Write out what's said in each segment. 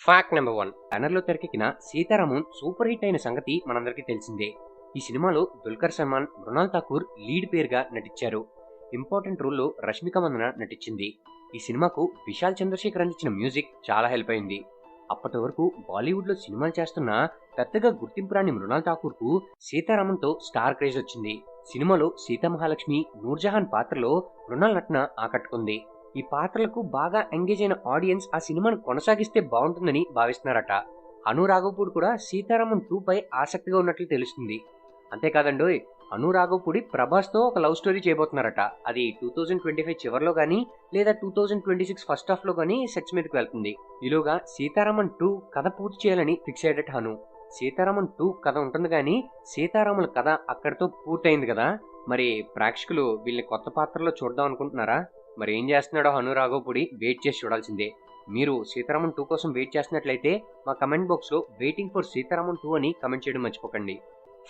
Fact number 1. బ్యానర్లో తెరకెక్కిన Sitharaman super hit అయిన సంగతి మనందరికీ తెలిసిందే. ఈ సినిమాలో దుల్కర్ సల్మాన్, మృణాల్ ఠాకూర్ లీడ్ పేరుగా నటించారు. ఇంపార్టెంట్ రోల్లో రష్మిక మందన నటించింది. ఈ సినిమాకు విశాల్ చంద్రశేఖర్ అందించిన మ్యూజిక్ చాలా హెల్ప్ అయింది. అప్పటి వరకు బాలీవుడ్లో సినిమాలు చేస్తున్న పెద్దగా గుర్తింపు రాని మృణాల్ ఠాకూర్కు సీతారామన్తో స్టార్ క్రేజ్ వచ్చింది. సినిమాలో సీతామహాలక్ష్మి, నూర్జహాన్ పాత్రలో మృణాల్ నటన ఆకట్టుకుంది. ఈ పాత్రలకు బాగా ఎంగేజ్ అయిన ఆడియన్స్ ఆ సినిమాను కొనసాగిస్తే బాగుంటుందని భావిస్తున్నారట. అను రాఘవపూడి కూడా సీతారామన్ 2 పై ఆసక్తిగా ఉన్నట్లు తెలుస్తుంది. అంతేకాదండోయ్, అను రాఘవపూడి ప్రభాస్తో ఒక లవ్ స్టోరీ చేయబోతున్నారట. అది 2025 చివరిలో కానీ లేదా 2026 ఫస్ట్ హాఫ్లో కానీ సెట్స్ మీదకి వెళ్తుంది. ఈలోగా సీతారామన్ 2 కథ పూర్తి చేయాలని ఫిక్స్ అయ్యేట అను. సీతారామన్ 2 కథ ఉంటుంది కానీ సీతారాముల కథ అక్కడితో పూర్తయింది కదా. మరి ప్రేక్షకులు వీళ్ళని కొత్త పాత్రలో చూద్దాం అనుకుంటున్నారా? మరి ఏం చేస్తున్నాడో అను రాఘవపూడి వెయిట్ చేసి చూడాల్సిందే. మీరు సీతారామన్ 2 కోసం వెయిట్ చేస్తున్నట్లయితే మా కమెంట్ బాక్స్లో వెయిటింగ్ ఫర్ సీతారామన్ 2 అని కమెంట్ చేయడం మర్చిపోకండి.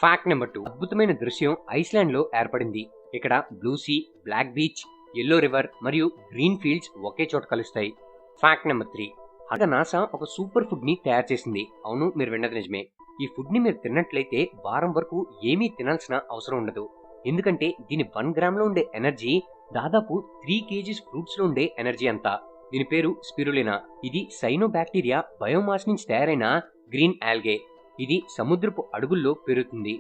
Fact number 2. అద్భుతమైన దృశ్యం ఐస్లాండ్లో ఏర్పడింది. ఇక్కడ blue sea, black beach, yellow river మరియు గ్రీన్ ఫీల్డ్స్ ఒకే చోట కలుస్తాయి. Fact number 3. అక్కడ నాసా ఒక సూపర్ ఫుడ్ ని తయారు చేసింది. అవును, మీరు విన్నది నిజమే. ఈ ఫుడ్ ని మీరు తిన్నట్లయితే వారం వరకు ఏమీ తినాల్సిన అవసరం ఉండదు. ఎందుకంటే దీని 1 గ్రామ్లో ఉండే ఎనర్జీ దాదాపు 3 kgs ఫ్రూట్స్ లో ఉండే ఎనర్జీ అంతా. దీని పేరు స్పిరులినా. ఇది సైనోబాక్టీరియా బయోమాస్ నుంచి తయారైన గ్రీన్ ఆల్గే. ఇది సముద్రపు అడుగుల్లో పెరుగుతుంది.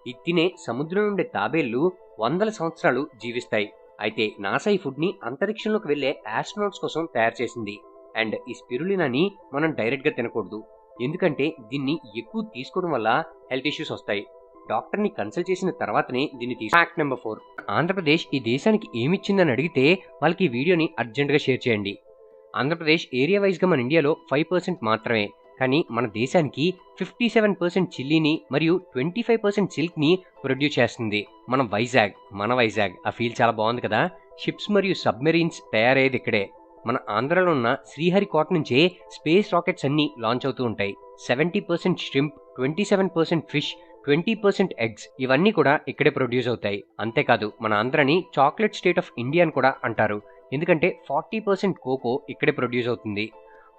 ఇది తినే సముద్రం నుండే తాబేళ్లు వందల సంవత్సరాలు జీవిస్తాయి. అయితే నాసా ఈ ఫుడ్ ని అంతరిక్షంలోకి వెళ్లే ఆస్ట్రోనాట్స్ కోసం తయారు చేసింది. అండ్ ఈ స్పిరులినాని మనం డైరెక్ట్ గా తినకూడదు. ఎందుకంటే దీన్ని ఎక్కువ తీసుకోవడం వల్ల హెల్త్ ఇష్యూస్ వస్తాయి. డాక్టర్ని కన్సల్ట్ చేసిన తర్వాతనే దీన్ని తీసు. Fact number 4. ఆంధ్రప్రదేశ్ ఈ దేశానికి ఏమిచ్చిందని అడిగితే వాళ్ళకి ఈ వీడియోని అర్జెంటుగా షేర్ చేయండి. ఆంధ్రప్రదేశ్ ఏరియా వైజ్గా మన ఇండియాలో 5% మాత్రమే, కానీ మన దేశానికి 57% చిల్లీని మరియు 25% సిల్క్ని ప్రొడ్యూస్ చేస్తుంది. మన వైజాగ్ ఆ ఫీల్ చాలా బాగుంది కదా. షిప్స్ మరియు సబ్మెరీన్స్ తయారయ్యేది ఇక్కడే. మన ఆంధ్రలో ఉన్న శ్రీహరికోట నుంచే స్పేస్ రాకెట్స్ అన్ని లాంచ్ అవుతూ ఉంటాయి. 70% ష్రింప్, 27% ఫిష్, 20% ఎగ్స్ ఇవన్నీ కూడా ఇక్కడే ప్రొడ్యూస్ అవుతాయి. అంతేకాదు మన ఆంధ్రని చాక్లెట్ స్టేట్ ఆఫ్ ఇండియా అని కూడా అంటారు. ఎందుకంటే 40% కోకో ఇక్కడే ప్రొడ్యూస్ అవుతుంది.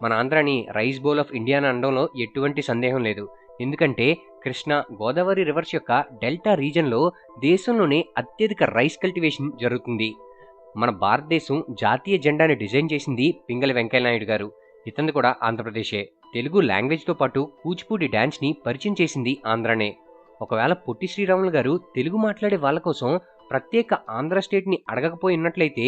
మన ఆంధ్రని రైస్ బౌల్ ఆఫ్ ఇండియా అని అనడంలో ఎటువంటి సందేహం లేదు. ఎందుకంటే కృష్ణా, గోదావరి రివర్స్ యొక్క డెల్టా రీజన్లో దేశంలోనే అత్యధిక రైస్ కల్టివేషన్ జరుగుతుంది. మన భారతదేశం జాతీయ జెండాని డిజైన్ చేసింది పింగళి వెంకయ్య నాయుడు గారు. ఇతను కూడా ఆంధ్రప్రదేశే. తెలుగు లాంగ్వేజ్తో పాటు కూచిపూడి డాన్స్ని పరిచయం చేసింది ఆంధ్రనే. ఒకవేళ పొట్టి శ్రీరాములు గారు తెలుగు మాట్లాడే వాళ్ళ కోసం ప్రత్యేక ఆంధ్ర స్టేట్ని అడగకపోయినట్లయితే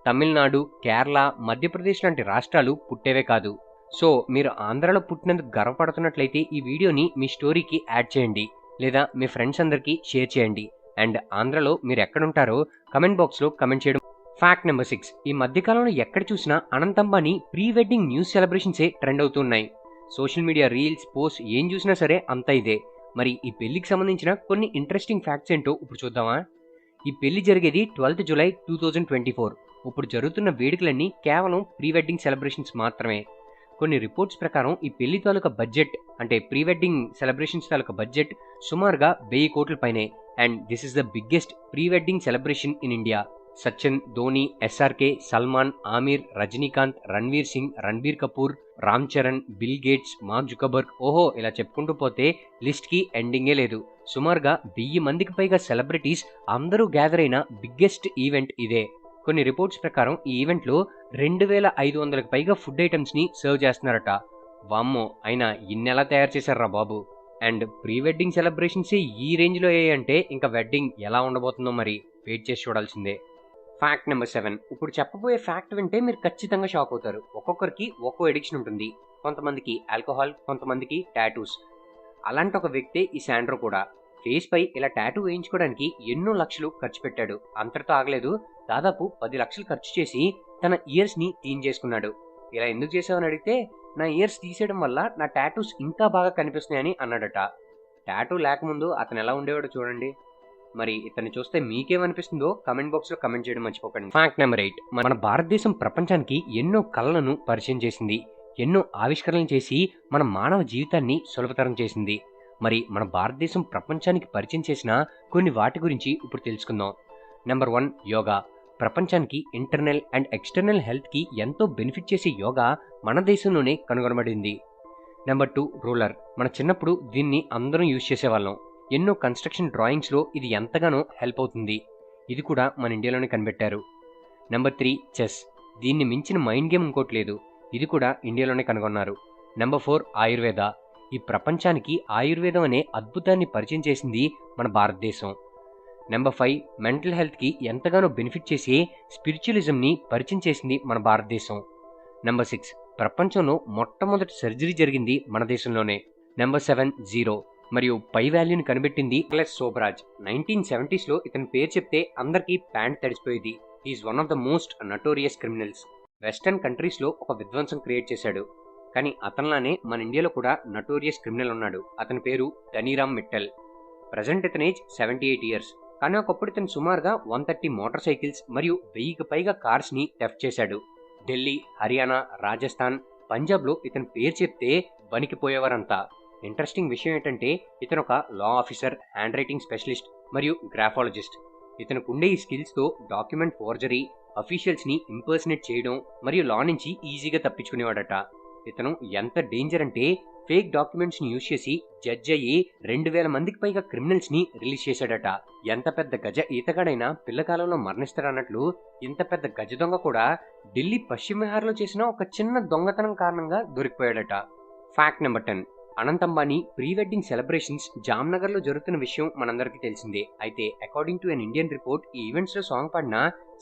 తమిళనాడు, కేరళ, మధ్యప్రదేశ్ లాంటి రాష్ట్రాలు పుట్టేవే కాదు. సో మీరు ఆంధ్రాలో పుట్టినందుకు గర్వపడుతున్నట్లయితే ఈ వీడియోని మీ స్టోరీకి యాడ్ చేయండి, లేదా మీ ఫ్రెండ్స్ అందరికీ షేర్ చేయండి. అండ్ ఆంధ్రలో మీరు ఎక్కడుంటారో కమెంట్ బాక్స్లో కమెంట్ చేయడం. Fact number 6. ఈ మధ్యకాలంలో ఎక్కడ చూసినా Anant Ambani pre wedding news సెలబ్రేషన్సే ట్రెండ్ అవుతున్నాయి. సోషల్ మీడియా రీల్స్, పోస్ట్ ఏం చూసినా సరే అంతా ఇదే. మరి ఈ పెళ్లికి సంబంధించిన కొన్ని ఇంట్రెస్టింగ్ ఫ్యాక్ట్స్ ఏంటో ఇప్పుడు చూద్దామా. ఈ పెళ్లి జరిగేది 12th జూలై 2024. ఇప్పుడు జరుగుతున్న వేడుకలన్నీ కేవలం ప్రీ వెడ్డింగ్ సెలబ్రేషన్స్ మాత్రమే. కొన్ని రిపోర్ట్స్ ప్రకారం ఈ పెళ్లి తాలూకా బడ్జెట్, అంటే ప్రీ వెడ్డింగ్ సెలబ్రేషన్స్ తాలూకా బడ్జెట్ సుమారుగా 1000 కోట్ల పైనే. And this is the biggest pre wedding celebration in India. Sachin, Dhoni, SRK, Salman, Aamir, Rajinikanth, Ranveer Singh, Ranbir Kapoor, Ram Charan, Bill Gates, Mark Zuckerberg, ఓహో ఇలా చెప్పుకుంటూ పోతే లిస్ట్కి ఎండింగే లేదు. సుమారుగా 1000 మందికి పైగా సెలబ్రిటీస్ అందరూ గ్యాదర్ అయిన బిగ్గెస్ట్ ఈవెంట్ ఇదే. కొన్ని రిపోర్ట్స్ ప్రకారం ఈ ఈవెంట్లో 2500కి పైగా ఫుడ్ ఐటమ్స్ని సర్వ్ చేస్తున్నారట. వామ్మో, అయినా ఇన్నెలా తయారు చేశారా బాబు. అండ్ ప్రీ వెడ్డింగ్ సెలబ్రేషన్సే ఈ రేంజ్లో అయ్యాయంటే ఇంకా వెడ్డింగ్ ఎలా ఉండబోతుందో మరి వెయిట్ చేసి చూడాల్సిందే. Fact number 7. ఇప్పుడు చెప్పబోయే ఫ్యాక్ట్ వింటే మీరు ఖచ్చితంగా షాక్ అవుతారు. ఒక్కొక్కరికి ఒక్కో ఎడిక్షన్ ఉంటుంది. కొంతమందికి ఆల్కహాల్, కొంతమందికి టాటూస్. అలాంటి ఒక వ్యక్తే ఈ శాండ్రో కూడా. ఫేస్ పై ఇలా టాటూ వేయించుకోవడానికి ఎన్నో లక్షలు ఖర్చు పెట్టాడు. అంతటితో ఆగలేదు, దాదాపు 10 లక్షలు ఖర్చు చేసి తన ఇయర్స్ ని చేసుకున్నాడు. ఇలా ఎందుకు చేసావని అడిగితే, నా ఇయర్స్ తీసేయడం వల్ల నా టాటూస్ ఇంకా బాగా కనిపిస్తున్నాయని అన్నాడట. టాటూ లేకముందు అతను ఎలా ఉండేవాడో చూడండి. మరి ఇతన్ని చూస్తే మీకేమనిపిస్తుందో కమెంట్ బాక్స్లో కమెంట్ చేయడం మర్చిపోకండి. Fact number 8. మన భారతదేశం ప్రపంచానికి ఎన్నో కళలను పరిచయం చేసింది. ఎన్నో ఆవిష్కరణలు చేసి మన మానవ జీవితాన్ని సులభతరం చేసింది. మరి మన భారతదేశం ప్రపంచానికి పరిచయం చేసిన కొన్ని వాటి గురించి ఇప్పుడు తెలుసుకుందాం. నెంబర్ 1, యోగా. ప్రపంచానికి ఇంటర్నల్ అండ్ ఎక్స్టర్నల్ హెల్త్కి ఎంతో బెనిఫిట్ చేసే యోగా మన దేశంలోనే కనుగొనబడింది. Number 2 ruler. మన చిన్నప్పుడు దీన్ని అందరం యూజ్ చేసేవాళ్ళం. ఎన్నో కన్స్ట్రక్షన్ డ్రాయింగ్స్లో ఇది ఎంతగానో హెల్ప్ అవుతుంది. ఇది కూడా మన ఇండియాలోనే కనిపెట్టారు. Number 3 chess. దీన్ని మించిన మైండ్ గేమ్ ఇంకోటి లేదు. ఇది కూడా ఇండియాలోనే కనుగొన్నారు. నెంబర్ 4 ఆయుర్వేద. ఈ ప్రపంచానికి ఆయుర్వేదం అనే అద్భుతాన్ని పరిచయం చేసింది మన భారతదేశం. నెంబర్ 5 మెంటల్ హెల్త్కి ఎంతగానో బెనిఫిట్ చేసే స్పిరిచువలిజంని పరిచయం చేసింది మన భారతదేశం. నెంబర్ 6 ప్రపంచంలో మొట్టమొదటి సర్జరీ జరిగింది మన దేశంలోనే. Number 7 zero. మరియు పై వాల్యూని కనిపెట్టింది నికోలస్ సోబ్రాజ్. 1970స్లో ఇతని పేరు చెప్తే అందరికీ ప్యాంట్ తడిసిపోయేది. Is one of the most notorious criminals. Western కంట్రీస్లో ఒక విధ్వంసం క్రియేట్ చేశాడు. కానీ అతనిలానే మన ఇండియాలో కూడా నటోరియస్ క్రిమినల్ ఉన్నాడు. అతని పేరు ధనీరామ్ మిట్టల్. ప్రజెంట్ ఇతని ఏజ్ 78 ఇయర్స్. కానీ ఒకప్పుడు ఇతను సుమారుగా 130 మోటార్ సైకిల్స్ మరియు 1000కి పైగా కార్స్ని థెఫ్ట్ చేశాడు. ఢిల్లీ, హర్యానా, రాజస్థాన్, పంజాబ్లో ఇతని పేరు చెప్తే వణికిపోయేవారంతా. ఇంట్రెస్టింగ్ విషయం ఏంటంటే ఇతను ఒక law officer, hand writing specialist మరియు గ్రాఫాలజిస్ట్. ఇతనికి ఉండే ఈ స్కిల్స్తో డాక్యుమెంట్ ఫోర్జరీ, అఫీషియల్స్ని ఇంపర్సనేట్ చేయడం మరియు లా నుంచి ఈజీగా తప్పించుకునేవాడట. ఇతను ఎంత డేంజర్ అంటే ఫేక్ డాక్యుమెంట్స్ని యూజ్ చేసి జడ్జ్ అయ్యి 2000 మందికి పైగా క్రిమినల్స్ని రిలీజ్ చేశాడట. ఎంత పెద్ద గజ ఈతగాడైనా పిల్లకాలంలో మరణిస్తాడన్నట్లు ఇంత పెద్ద గజ దొంగ కూడా ఢిల్లీ పశ్చిమ విహార్లో చేసిన ఒక చిన్న దొంగతనం కారణంగా దొరికిపోయాడట. Fact number 10 Anant Ambani pre wedding celebrations జామ్నగర్లో జరుగుతున్న విషయం మనందరికీ తెలిసిందే. అయితే according to an Indian report ఈ ఈవెంట్స్లో సాంగ్ పాడిన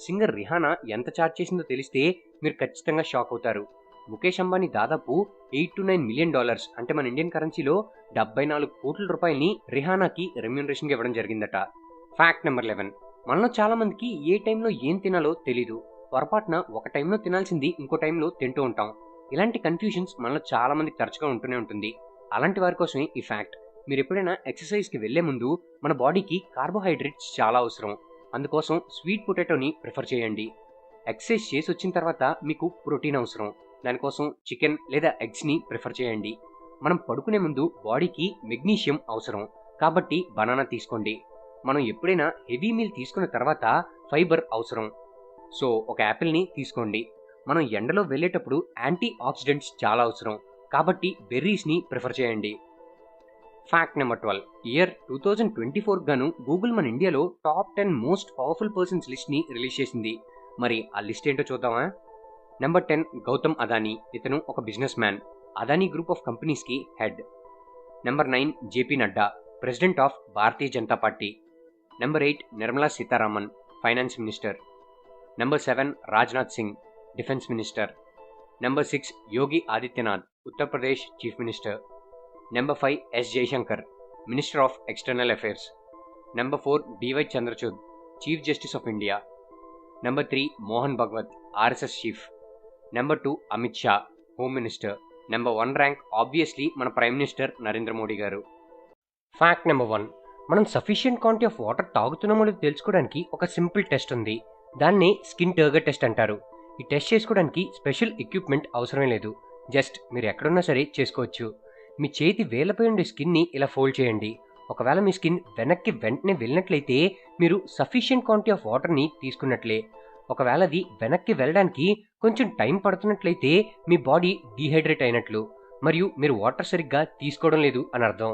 సింగర్ రిహానా ఎంత చార్జ్ చేసిందో తెలిస్తే మీరు ఖచ్చితంగా షాక్ అవుతారు. ముఖేష్ అంబానీ దాదాపు $8 to $9 million అంటే మన ఇండియన్ కరెన్సీలో 74 కోట్ల రూపాయలని రిహానాకి రెమ్యూనరేషన్గా ఇవ్వడం జరిగిందట. ఫ్యాక్ట్ నెంబర్ 11 మనలో చాలా మందికి ఏ టైంలో ఏం తినాలో తెలీదు. పొరపాటున ఒక టైంలో తినాల్సింది ఇంకో టైంలో తింటూ ఉంటాం. ఇలాంటి కన్ఫ్యూజన్స్ మనలో చాలా మందికి తరచుగా ఉంటూనే ఉంటుంది. అలాంటి వారి కోసమే ఈ ఫ్యాక్ట్. మీరు ఎప్పుడైనా ఎక్సర్సైజ్కి వెళ్లే ముందు మన బాడీకి కార్బోహైడ్రేట్స్ చాలా అవసరం. అందుకోసం స్వీట్ పొటాటోని ప్రిఫర్ చేయండి. ఎక్సర్సైజ్ చేసి వచ్చిన తర్వాత మీకు ప్రోటీన్ అవసరం. దానికోసం చికెన్ లేదా ఎగ్స్ని ప్రిఫర్ చేయండి. మనం పడుకునే ముందు బాడీకి మెగ్నీషియం అవసరం. కాబట్టి బనానా తీసుకోండి. మనం ఎప్పుడైనా హెవీ మీల్ తీసుకున్న తర్వాత ఫైబర్ అవసరం. సో ఒక యాపిల్ని తీసుకోండి. మనం ఎండలో వెళ్ళేటప్పుడు యాంటీ ఆక్సిడెంట్స్ చాలా అవసరం. కాబట్టి బెర్రీస్ని ప్రిఫర్ చేయండి. ఫ్యాక్ట్ నెంబర్ 12 ఇయర్ 2024 గాను గూగుల్ మన ఇండియాలో టాప్ 10 మోస్ట్ పవర్ఫుల్ పర్సన్స్ లిస్ట్ని రిలీజ్ చేసింది. మరి ఆ లిస్ట్ ఏంటో చూద్దామా? నెంబర్ 10 గౌతమ్ అదానీ. ఇతను ఒక businessman. Adani group of కంపెనీస్కి head. Number 9 JP Nadda, president of Bharatiya Janata Party. Number 8 Nirmala Sitharaman, finance minister. Number 7 Rajnath Singh, defence minister. Number 6 Yogi Adityanath, Uttar Pradesh chief minister. Number 5 S Jaishankar, minister of external affairs. Number 4 DY Chandrachud, chief justice of India. Number 3 Mohan Bhagwat, RSS chief. Number 2 Amit Shah, home minister. Number 1 rank obviously మన prime minister Narendra Modi garu. Fact number 1 మనం sufficient quantity of water తాగుతున్నామో లేదో తెలుసుకోవడానికి ఒక simple test ఉంది. దాన్ని skin turgor test అంటారు. ఈ టెస్ట్ చేసుకోవడానికి స్పెషల్ ఎక్విప్మెంట్ అవసరమే లేదు. జస్ట్ మీరు ఎక్కడున్నా సరే చేసుకోవచ్చు. మీ చేతి వేలపై ఉండే స్కిన్ని ఇలా ఫోల్డ్ చేయండి. ఒకవేళ మీ స్కిన్ వెనక్కి వెంటనే వెళ్ళినట్లయితే మీరు సఫిషియెంట్ క్వాంటిటీ ఆఫ్ వాటర్ని తీసుకున్నట్లే. ఒకవేళ అది వెనక్కి వెళ్ళడానికి కొంచెం టైం పడుతున్నట్లయితే మీ బాడీ డీహైడ్రేట్ అయినట్లు మరియు మీరు వాటర్ సరిగ్గా తీసుకోవడం లేదు అని అర్థం.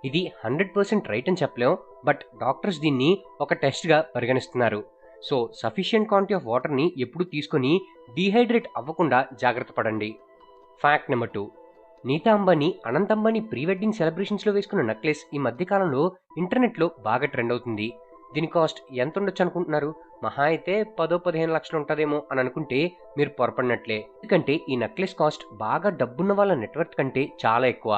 ఇది 100% రైట్ అని చెప్పలేం, బట్ డాక్టర్స్ దీన్ని ఒక టెస్ట్గా పరిగణిస్తున్నారు. సో సఫిషియెంట్ క్వాంటిటీ ఆఫ్ వాటర్ని ఎప్పుడూ తీసుకొని డీహైడ్రేట్ అవ్వకుండా జాగ్రత్త పడండి. Fact number 2 Nita Ambani Anant Ambani pre wedding సెలబ్రేషన్స్లో వేసుకున్న నెక్లెస్ ఈ మధ్యకాలంలో ఇంటర్నెట్లో బాగా ట్రెండ్ అవుతుంది. దీని కాస్ట్ ఎంత ఉండొచ్చు అనుకుంటున్నారు? మహా అయితే 10-15 లక్షలు ఉంటుందేమో అని అనుకుంటే మీరు పొరపడినట్లే. ఎందుకంటే ఈ నెక్లెస్ కాస్ట్ బాగా డబ్బున్న వాళ్ళ నెట్వర్క్ కంటే చాలా ఎక్కువ.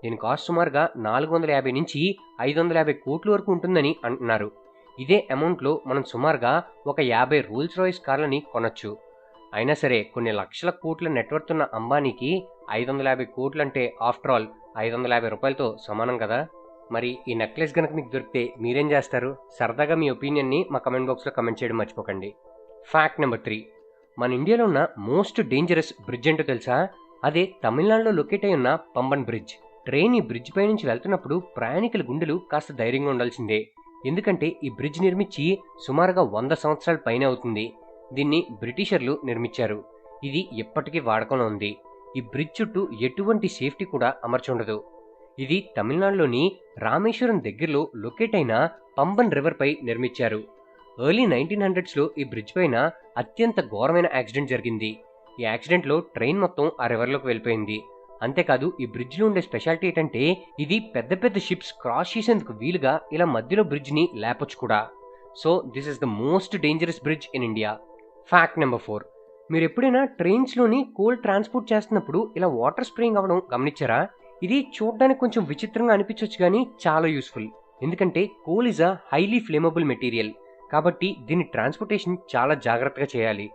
దీని కాస్ట్ సుమారుగా 450 నుంచి 550 కోట్ల వరకు ఉంటుందని అంటున్నారు. ఇదే అమౌంట్లో మనం సుమారుగా ఒక 50 రోల్స్ రాయిస్ కార్లని కొనొచ్చు. అయినా సరే కొన్ని లక్షల కోట్ల నెట్వర్క్ ఉన్న అంబానీకి 550 కోట్లు అంటే ఆఫ్టర్ ఆల్ 550 రూపాయలతో సమానం కదా. మరి ఈ నెక్లెస్ కనుక మీకు దొరికితే మీరేం చేస్తారు? సరదాగా మీ ఒపీనియన్ని మా కమెంట్ బాక్స్లో కమెంట్ చేయడం మర్చిపోకండి. ఫ్యాక్ట్ నెంబర్ 3 మన ఇండియాలో ఉన్న మోస్ట్ డేంజరస్ బ్రిడ్జ్ ఏంటో తెలుసా? అదే తమిళనాడులో లొకేట్ అయి ఉన్న పంబన్ బ్రిడ్జ్. ట్రైన్ ఈ బ్రిడ్జ్ పై నుంచి వెళ్తున్నప్పుడు ప్రయాణికుల గుండెలు కాస్త ధైర్యంగా ఉండాల్సిందే. ఎందుకంటే ఈ బ్రిడ్జ్ నిర్మించి సుమారుగా 100 సంవత్సరాల పైన అవుతుంది. దీన్ని బ్రిటిషర్లు నిర్మించారు. ఇది ఎప్పటికీ వాడకంలో ఉంది. ఈ బ్రిడ్జ్ చుట్టూ ఎటువంటి సేఫ్టీ కూడా అమర్చుండదు. ఇది తమిళనాడులోని రామేశ్వరం దగ్గరలో లొకేట్ అయిన పంబన్ రివర్ పై నిర్మించారు. ఎర్లీ 1900s ఈ బ్రిడ్జ్ పైన అత్యంత ఘోరమైన యాక్సిడెంట్ జరిగింది. ఈ యాక్సిడెంట్లో ట్రైన్ మొత్తం ఆ రివర్లోకి వెళ్ళిపోయింది. అంతేకాదు ఈ బ్రిడ్జ్లో ఉండే స్పెషాలిటీ ఏంటంటే ఇది పెద్ద పెద్ద షిప్స్ క్రాస్ చేసేందుకు వీలుగా ఇలా మధ్యలో బ్రిడ్జ్ని లేపొచ్చు కూడా. So this is the most dangerous bridge in India. Fact number 4, మీరు ఎప్పుడైనా ట్రైన్స్లోని కోల్ ట్రాన్స్పోర్ట్ చేస్తున్నప్పుడు ఇలా వాటర్ స్ప్రేయింగ్ అవ్వడం గమనించారా? ఇది చూడడానికి కొంచెం విచిత్రంగా అనిపించవచ్చు కానీ చాలా యూస్ఫుల్. ఎందుకంటే coal is a highly flammable material కాబట్టి దీని ట్రాన్స్పోర్టేషన్ చాలా జాగ్రత్తగా చేయాలి.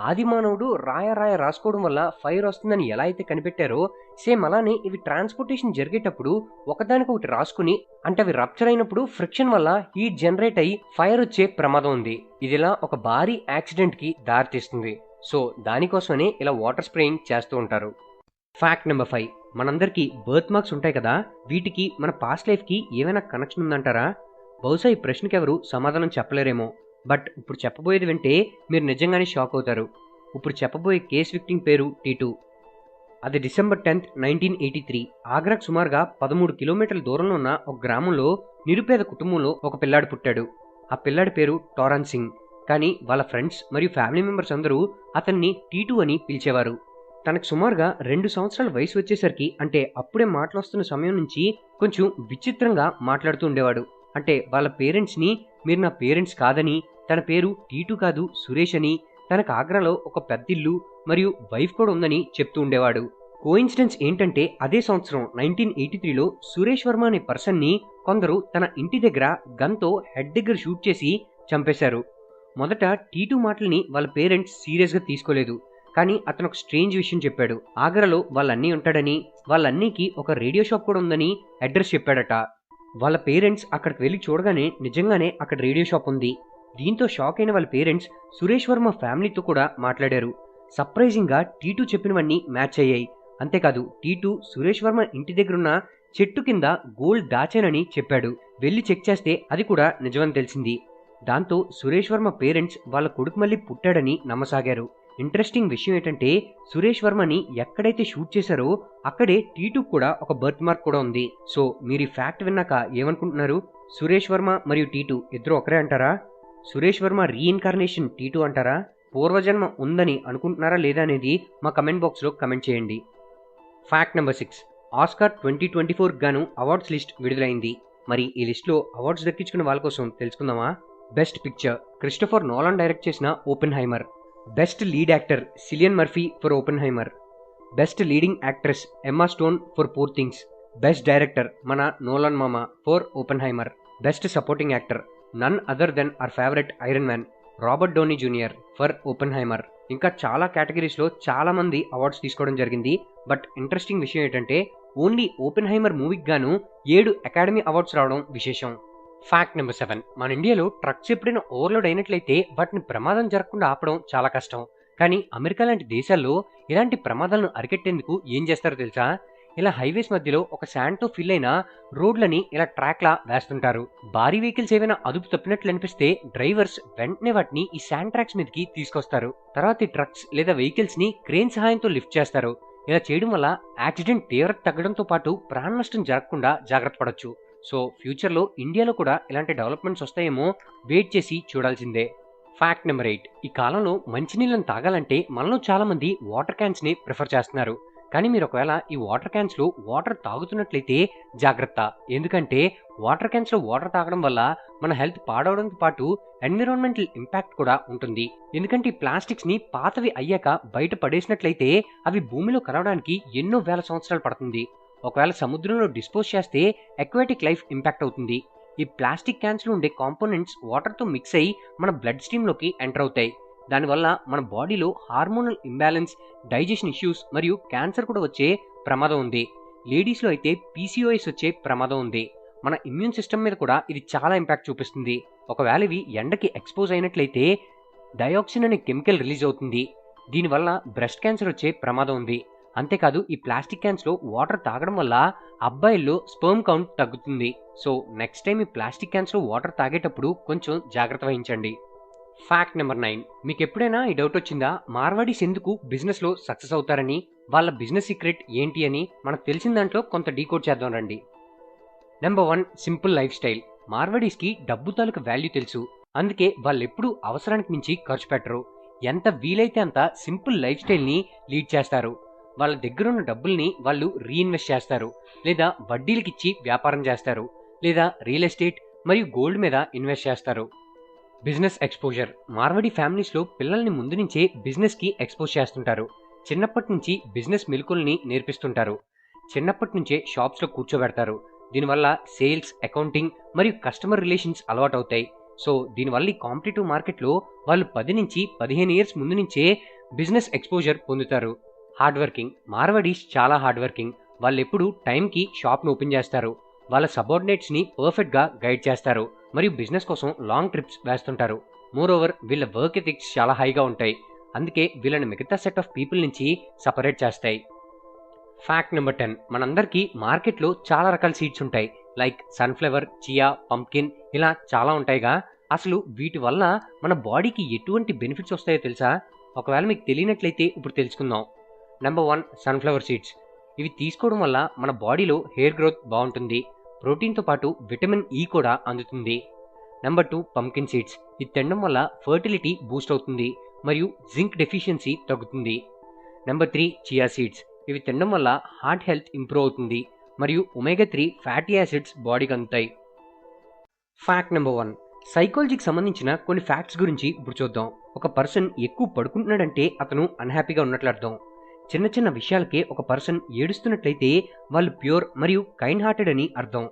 ఆది మానవుడు రాయ రాసుకోవడం వల్ల ఫైర్ వస్తుందని ఎలా అయితే కనిపెట్టారో సేమ్ అలానే ఇవి ట్రాన్స్పోర్టేషన్ జరిగేటప్పుడు ఒకదానికొకటి రాసుకుని అంటే అవి రప్చర్ అయినప్పుడు ఫ్రిక్షన్ వల్ల హీట్ జనరేట్ అయ్యి ఫైర్ వచ్చే ప్రమాదం ఉంది. ఇదిలా ఒక భారీ యాక్సిడెంట్ కి దారితీస్తుంది. సో దానికోసమనే ఇలా వాటర్ స్ప్రేయింగ్ చేస్తూ ఉంటారు. ఫ్యాక్ట్ నెంబర్ 5, మనందరికీ బర్త్ మార్క్స్ ఉంటాయి కదా, వీటికి మన పాస్ట్ లైఫ్ కి ఏమైనా కనెక్షన్ ఉందంటారా? బహుశా ఈ ప్రశ్నకి ఎవరు సమాధానం చెప్పలేరేమో. బట్ ఇప్పుడు చెప్పబోయేది వింటే మీరు నిజంగానే షాక్ అవుతారు. ఇప్పుడు చెప్పబోయే కేస్ విక్టిమ్ పేరు టీటూ. అది డిసెంబర్ 10, 1983 ఆగ్రాకు సుమారుగా 13 కిలోమీటర్ల దూరంలో ఉన్న ఒక గ్రామంలో నిరుపేద కుటుంబంలో ఒక పిల్లాడు పుట్టాడు. ఆ పిల్లాడి పేరు టోరాన్ సింగ్. కానీ వాళ్ళ ఫ్రెండ్స్ మరియు ఫ్యామిలీ మెంబర్స్ అందరూ అతన్ని టీటూ అని పిలిచేవారు. తనకు సుమారుగా 2 సంవత్సరాల వయసు వచ్చేసరికి అంటే అప్పుడే మాటలు వస్తున్న సమయం నుంచి కొంచెం విచిత్రంగా మాట్లాడుతూ ఉండేవాడు. అంటే వాళ్ళ పేరెంట్స్ని మీరు నా పేరెంట్స్ కాదని, తన పేరు టీటూ కాదు సురేష్ అని, తనకు ఆగ్రాలో ఒక పెద్ద ఇల్లు మరియు వైఫ్ కూడా ఉందని చెప్తూ ఉండేవాడు. కోఇన్సిడెన్స్ ఏంటంటే అదే సంవత్సరం 1983లో సురేష్ వర్మ అనే పర్సన్ని కొందరు తన ఇంటి దగ్గర గన్తో హెడ్ దగ్గర షూట్ చేసి చంపేశారు. మొదట టీటూ మాటల్ని వాళ్ళ పేరెంట్స్ సీరియస్గా తీసుకోలేదు. కానీ అతను ఒక స్ట్రేంజ్ విషయం చెప్పాడు. ఆగ్రాలో వాళ్ళ అన్నీ ఉంటాడని, వాళ్ళ అన్నీకి ఒక రేడియో షాప్ కూడా ఉందని అడ్రస్ చెప్పాడట. వాళ్ళ పేరెంట్స్ అక్కడికి వెళ్ళి చూడగానే నిజంగానే అక్కడ రేడియో షాప్ ఉంది. దీంతో షాక్ అయిన వాళ్ళ పేరెంట్స్ సురేష్ వర్మ ఫ్యామిలీతో కూడా మాట్లాడారు. సర్ప్రైజింగ్గా టీటూ చెప్పినవన్నీ మ్యాచ్ అయ్యాయి. అంతేకాదు టీటూ సురేష్ వర్మ ఇంటి దగ్గరున్న చెట్టు కింద గోల్డ్ దాచానని చెప్పాడు. వెళ్ళి చెక్ చేస్తే అది కూడా నిజమని తెలిసింది. దాంతో సురేష్ వర్మ పేరెంట్స్ వాళ్ళ కొడుకు మళ్ళీ పుట్టాడని నమ్మసాగారు. ఇంట్రెస్టింగ్ విషయం ఏంటంటే సురేష్ వర్మని ఎక్కడైతే షూట్ చేశారో అక్కడే టీటూ కూడా ఒక బర్త్ మార్క్ కూడా ఉంది. సో మీరు ఈ ఫ్యాక్ట్ విన్నాక ఏమనుకుంటున్నారు? సురేష్ వర్మ మరియు టీటూ ఇద్దరు ఒకరే అంటారా? సురేష్ వర్మ రీఇన్కార్నేషన్ టీటూ అంటారా? పూర్వజన్మ ఉందని అనుకుంటున్నారా లేదా అనేది మా కమెంట్ బాక్స్లో కమెంట్ చేయండి. ఫ్యాక్ట్ నెంబర్ 6, ఆస్కార్ 2024 గాను అవార్డ్స్ లిస్ట్ విడుదలైంది. మరి ఈ లిస్ట్లో అవార్డ్స్ దక్కించుకున్న వాళ్ళ కోసం తెలుసుకుందామా? Best picture Christopher Nolan direct చేసిన Oppenheimer. Best lead actor Cillian Murphy for Oppenheimer. Best leading actress Emma Stone for poor things. Best director మన నోలాన్ మామా for Oppenheimer. Best supporting actor none other than our favourite Iron Man Robert Downey Junior for Oppenheimer. ఇంకా చాలా కేటగిరీస్లో చాలా మంది awards తీసుకోవడం జరిగింది. But interesting విషయం ఏంటంటే ఓన్లీ ఓపెన్హైమర్ మూవీకి గాను 7 అకాడమీ అవార్డ్స్ రావడం విశేషం. ఫ్యాక్ట్ నెంబర్ 7, మన ఇండియాలో ట్రక్స్ ఎప్పుడైనా ఓవర్లోడ్ అయినట్లయితే వాటిని ప్రమాదం జరగకుండా ఆపడం చాలా కష్టం. కానీ అమెరికా లాంటి దేశాల్లో ఇలాంటి ప్రమాదాలను అరికెట్టేందుకు ఏం చేస్తారో తెలుసా? ఇలా హైవేస్ మధ్యలో ఒక శాండ్తో ఫిల్ అయిన రోడ్లని ఇలా ట్రాక్లా వేస్తుంటారు. భారీ వెహికల్స్ ఏమైనా అదుపు తప్పినట్లు అనిపిస్తే డ్రైవర్స్ వెంటనే వాటిని ఈ శాండ్ ట్రాక్స్ మీదకి తీసుకొస్తారు. తర్వాత ఈ ట్రక్స్ లేదా వెహికల్స్ ని క్రేన్ సహాయంతో లిఫ్ట్ చేస్తారు. ఇలా చేయడం వల్ల యాక్సిడెంట్ తీవ్రత తగ్గడంతో పాటు ప్రాణ నష్టం జరగకుండా జాగ్రత్త పడొచ్చు. సో ఫ్యూచర్లో ఇండియాలో కూడా ఇలాంటి డెవలప్మెంట్స్ వస్తాయేమో వెయిట్ చేసి చూడాల్సిందే. ఫ్యాక్ట్ నెంబర్ 8, ఈ కాలంలో మంచినీళ్ళని తాగాలంటే మనలో చాలా మంది వాటర్ క్యాన్స్ ని ప్రిఫర్ చేస్తున్నారు. కానీ మీరు ఒకవేళ ఈ వాటర్ క్యాన్స్ లో వాటర్ తాగుతున్నట్లయితే జాగ్రత్త. ఎందుకంటే వాటర్ క్యాన్స్ లో వాటర్ తాగడం వల్ల మన హెల్త్ పాడవడంతో పాటు ఎన్విరాన్మెంటల్ ఇంపాక్ట్ కూడా ఉంటుంది. ఎందుకంటే ఈ ప్లాస్టిక్స్ ని పాతవి అయ్యాక బయట పడేసినట్లయితే అవి భూమిలో కలవడానికి ఎన్నో వేల సంవత్సరాలు పడుతుంది. ఒకవేళ సముద్రంలో డిస్పోజ్ చేస్తే అక్వాటిక్ లైఫ్ ఇంపాక్ట్ అవుతుంది. ఈ ప్లాస్టిక్ క్యాన్స్ లో ఉండే కాంపోనెంట్స్ వాటర్ తో మిక్స్ అయ్యి మన బ్లడ్ స్ట్రీమ్ లోకి ఎంటర్ అవుతాయి. దానివల్ల మన బాడీలో హార్మోనల్ ఇంబ్యాలెన్స్, డైజెషన్ ఇష్యూస్ మరియు క్యాన్సర్ కూడా వచ్చే ప్రమాదం ఉంది. లేడీస్లో అయితే PCOS వచ్చే ప్రమాదం ఉంది. మన ఇమ్యూన్ సిస్టమ్ మీద కూడా ఇది చాలా ఇంపాక్ట్ చూపిస్తుంది. ఒకవేళ ఇవి ఎండకి ఎక్స్పోజ్ అయినట్లయితే డయాక్సిన్ అనే కెమికల్ రిలీజ్ అవుతుంది. దీనివల్ల బ్రెస్ట్ క్యాన్సర్ వచ్చే ప్రమాదం ఉంది. అంతేకాదు ఈ ప్లాస్టిక్ క్యాన్స్లో వాటర్ తాగడం వల్ల అబ్బాయిల్లో స్పర్మ్ కౌంట్ తగ్గుతుంది. సో నెక్స్ట్ టైం ఈ ప్లాస్టిక్ క్యాన్స్లో వాటర్ తాగేటప్పుడు కొంచెం జాగ్రత్త వహించండి. Fact number 9. మీకు ఎప్పుడైనా ఈ డౌట్ వచ్చిందా, మార్వాడీస్ ఎందుకు బిజినెస్లో సక్సెస్ అవుతారని? వాళ్ళ బిజినెస్ సీక్రెట్ ఏంటి అని మనకు తెలిసిన దాంట్లో కొంత డీకోడ్ చేద్దాం రండి. Number 1, simple lifestyle. మార్వాడీస్కి డబ్బు తాలూకు వాల్యూ తెలుసు. అందుకే వాళ్ళెప్పుడూ అవసరానికి మించి ఖర్చు పెట్టరు. ఎంత వీలైతే అంత సింపుల్ లైఫ్ స్టైల్ని లీడ్ చేస్తారు. వాళ్ళ దగ్గరున్న డబ్బుల్ని వాళ్ళు రీఇన్వెస్ట్ చేస్తారు, లేదా వడ్డీలకిచ్చి వ్యాపారం చేస్తారు, లేదా రియల్ ఎస్టేట్ మరియు గోల్డ్ మీద ఇన్వెస్ట్ చేస్తారు. Business exposure. మార్వాడి ఫ్యామిలీస్లో పిల్లల్ని ముందు నుంచే బిజినెస్కి ఎక్స్పోజ్ చేస్తుంటారు. చిన్నప్పటి నుంచి బిజినెస్ మెలకువల్ని నేర్పిస్తుంటారు. చిన్నప్పటి నుంచే షాప్స్లో కూర్చోబెడతారు. దీనివల్ల సేల్స్, అకౌంటింగ్ మరియు కస్టమర్ రిలేషన్స్ అలవాటవుతాయి. సో దీనివల్ల ఈ కాంపిటేటివ్ మార్కెట్లో వాళ్ళు 10 నుంచి 15 ఇయర్స్ ముందు నుంచే బిజినెస్ ఎక్స్పోజర్ పొందుతారు. Hard working. మార్వాడీస్ చాలా హార్డ్ వర్కింగ్. వాళ్ళు ఎప్పుడు టైంకి షాప్ను ఓపెన్ చేస్తారు. వాళ్ళ సబార్డినేట్స్ని పర్ఫెక్ట్గా గైడ్ చేస్తారు మరియు బిజినెస్ కోసం లాంగ్ ట్రిప్స్ వేస్తుంటారు. మోర్ ఓవర్ వీళ్ళ వర్క్ ఎథిక్స్ చాలా హైగా ఉంటాయి. అందుకే వీళ్ళని మిగతా సెట్ ఆఫ్ పీపుల్ నుంచి సపరేట్ చేస్తాయి. Fact number 10. మనందరికీ మార్కెట్లో చాలా రకాల సీడ్స్ ఉంటాయి. లైక్ సన్ఫ్లవర్, చియా, పంప్కిన్, ఇలా చాలా ఉంటాయిగా. అసలు వీటి వల్ల మన బాడీకి ఎటువంటి బెనిఫిట్స్ వస్తాయో తెలుసా? ఒకవేళ మీకు తెలియనట్లయితే ఇప్పుడు తెలుసుకుందాం. Number 1, sunflower seeds. ఇవి తీసుకోవడం వల్ల మన బాడీలో హెయిర్ గ్రోత్ బాగుంటుంది. ప్రోటీన్తో పాటు విటమిన్ ఈ కూడా అందుతుంది. Number 2, pumpkin seeds. ఇది తినడం వల్ల ఫర్టిలిటీ బూస్ట్ అవుతుంది మరియు జింక్ డెఫిషియన్సీ తగ్గుతుంది. Number 3, chia seeds. ఇవి తినడం వల్ల హార్ట్ హెల్త్ ఇంప్రూవ్ అవుతుంది మరియు ఒమేగా 3 ఫ్యాటీ యాసిడ్స్ బాడీకి అందుతాయి. Fact number 1. సైకాలజీకి సంబంధించిన కొన్ని ఫ్యాక్ట్స్ గురించి ఇప్పుడు చూద్దాం. ఒక పర్సన్ ఎక్కువ పడుకుంటున్నాడంటే అతను అన్హ్యాపీగా ఉన్నట్లు అర్థం. చిన్న చిన్న విషయాలకే ఒక పర్సన్ ఏడుస్తున్నట్లయితే వాళ్ళు ప్యూర్ మరియు కైండ్ హార్టెడ్ అని అర్థం.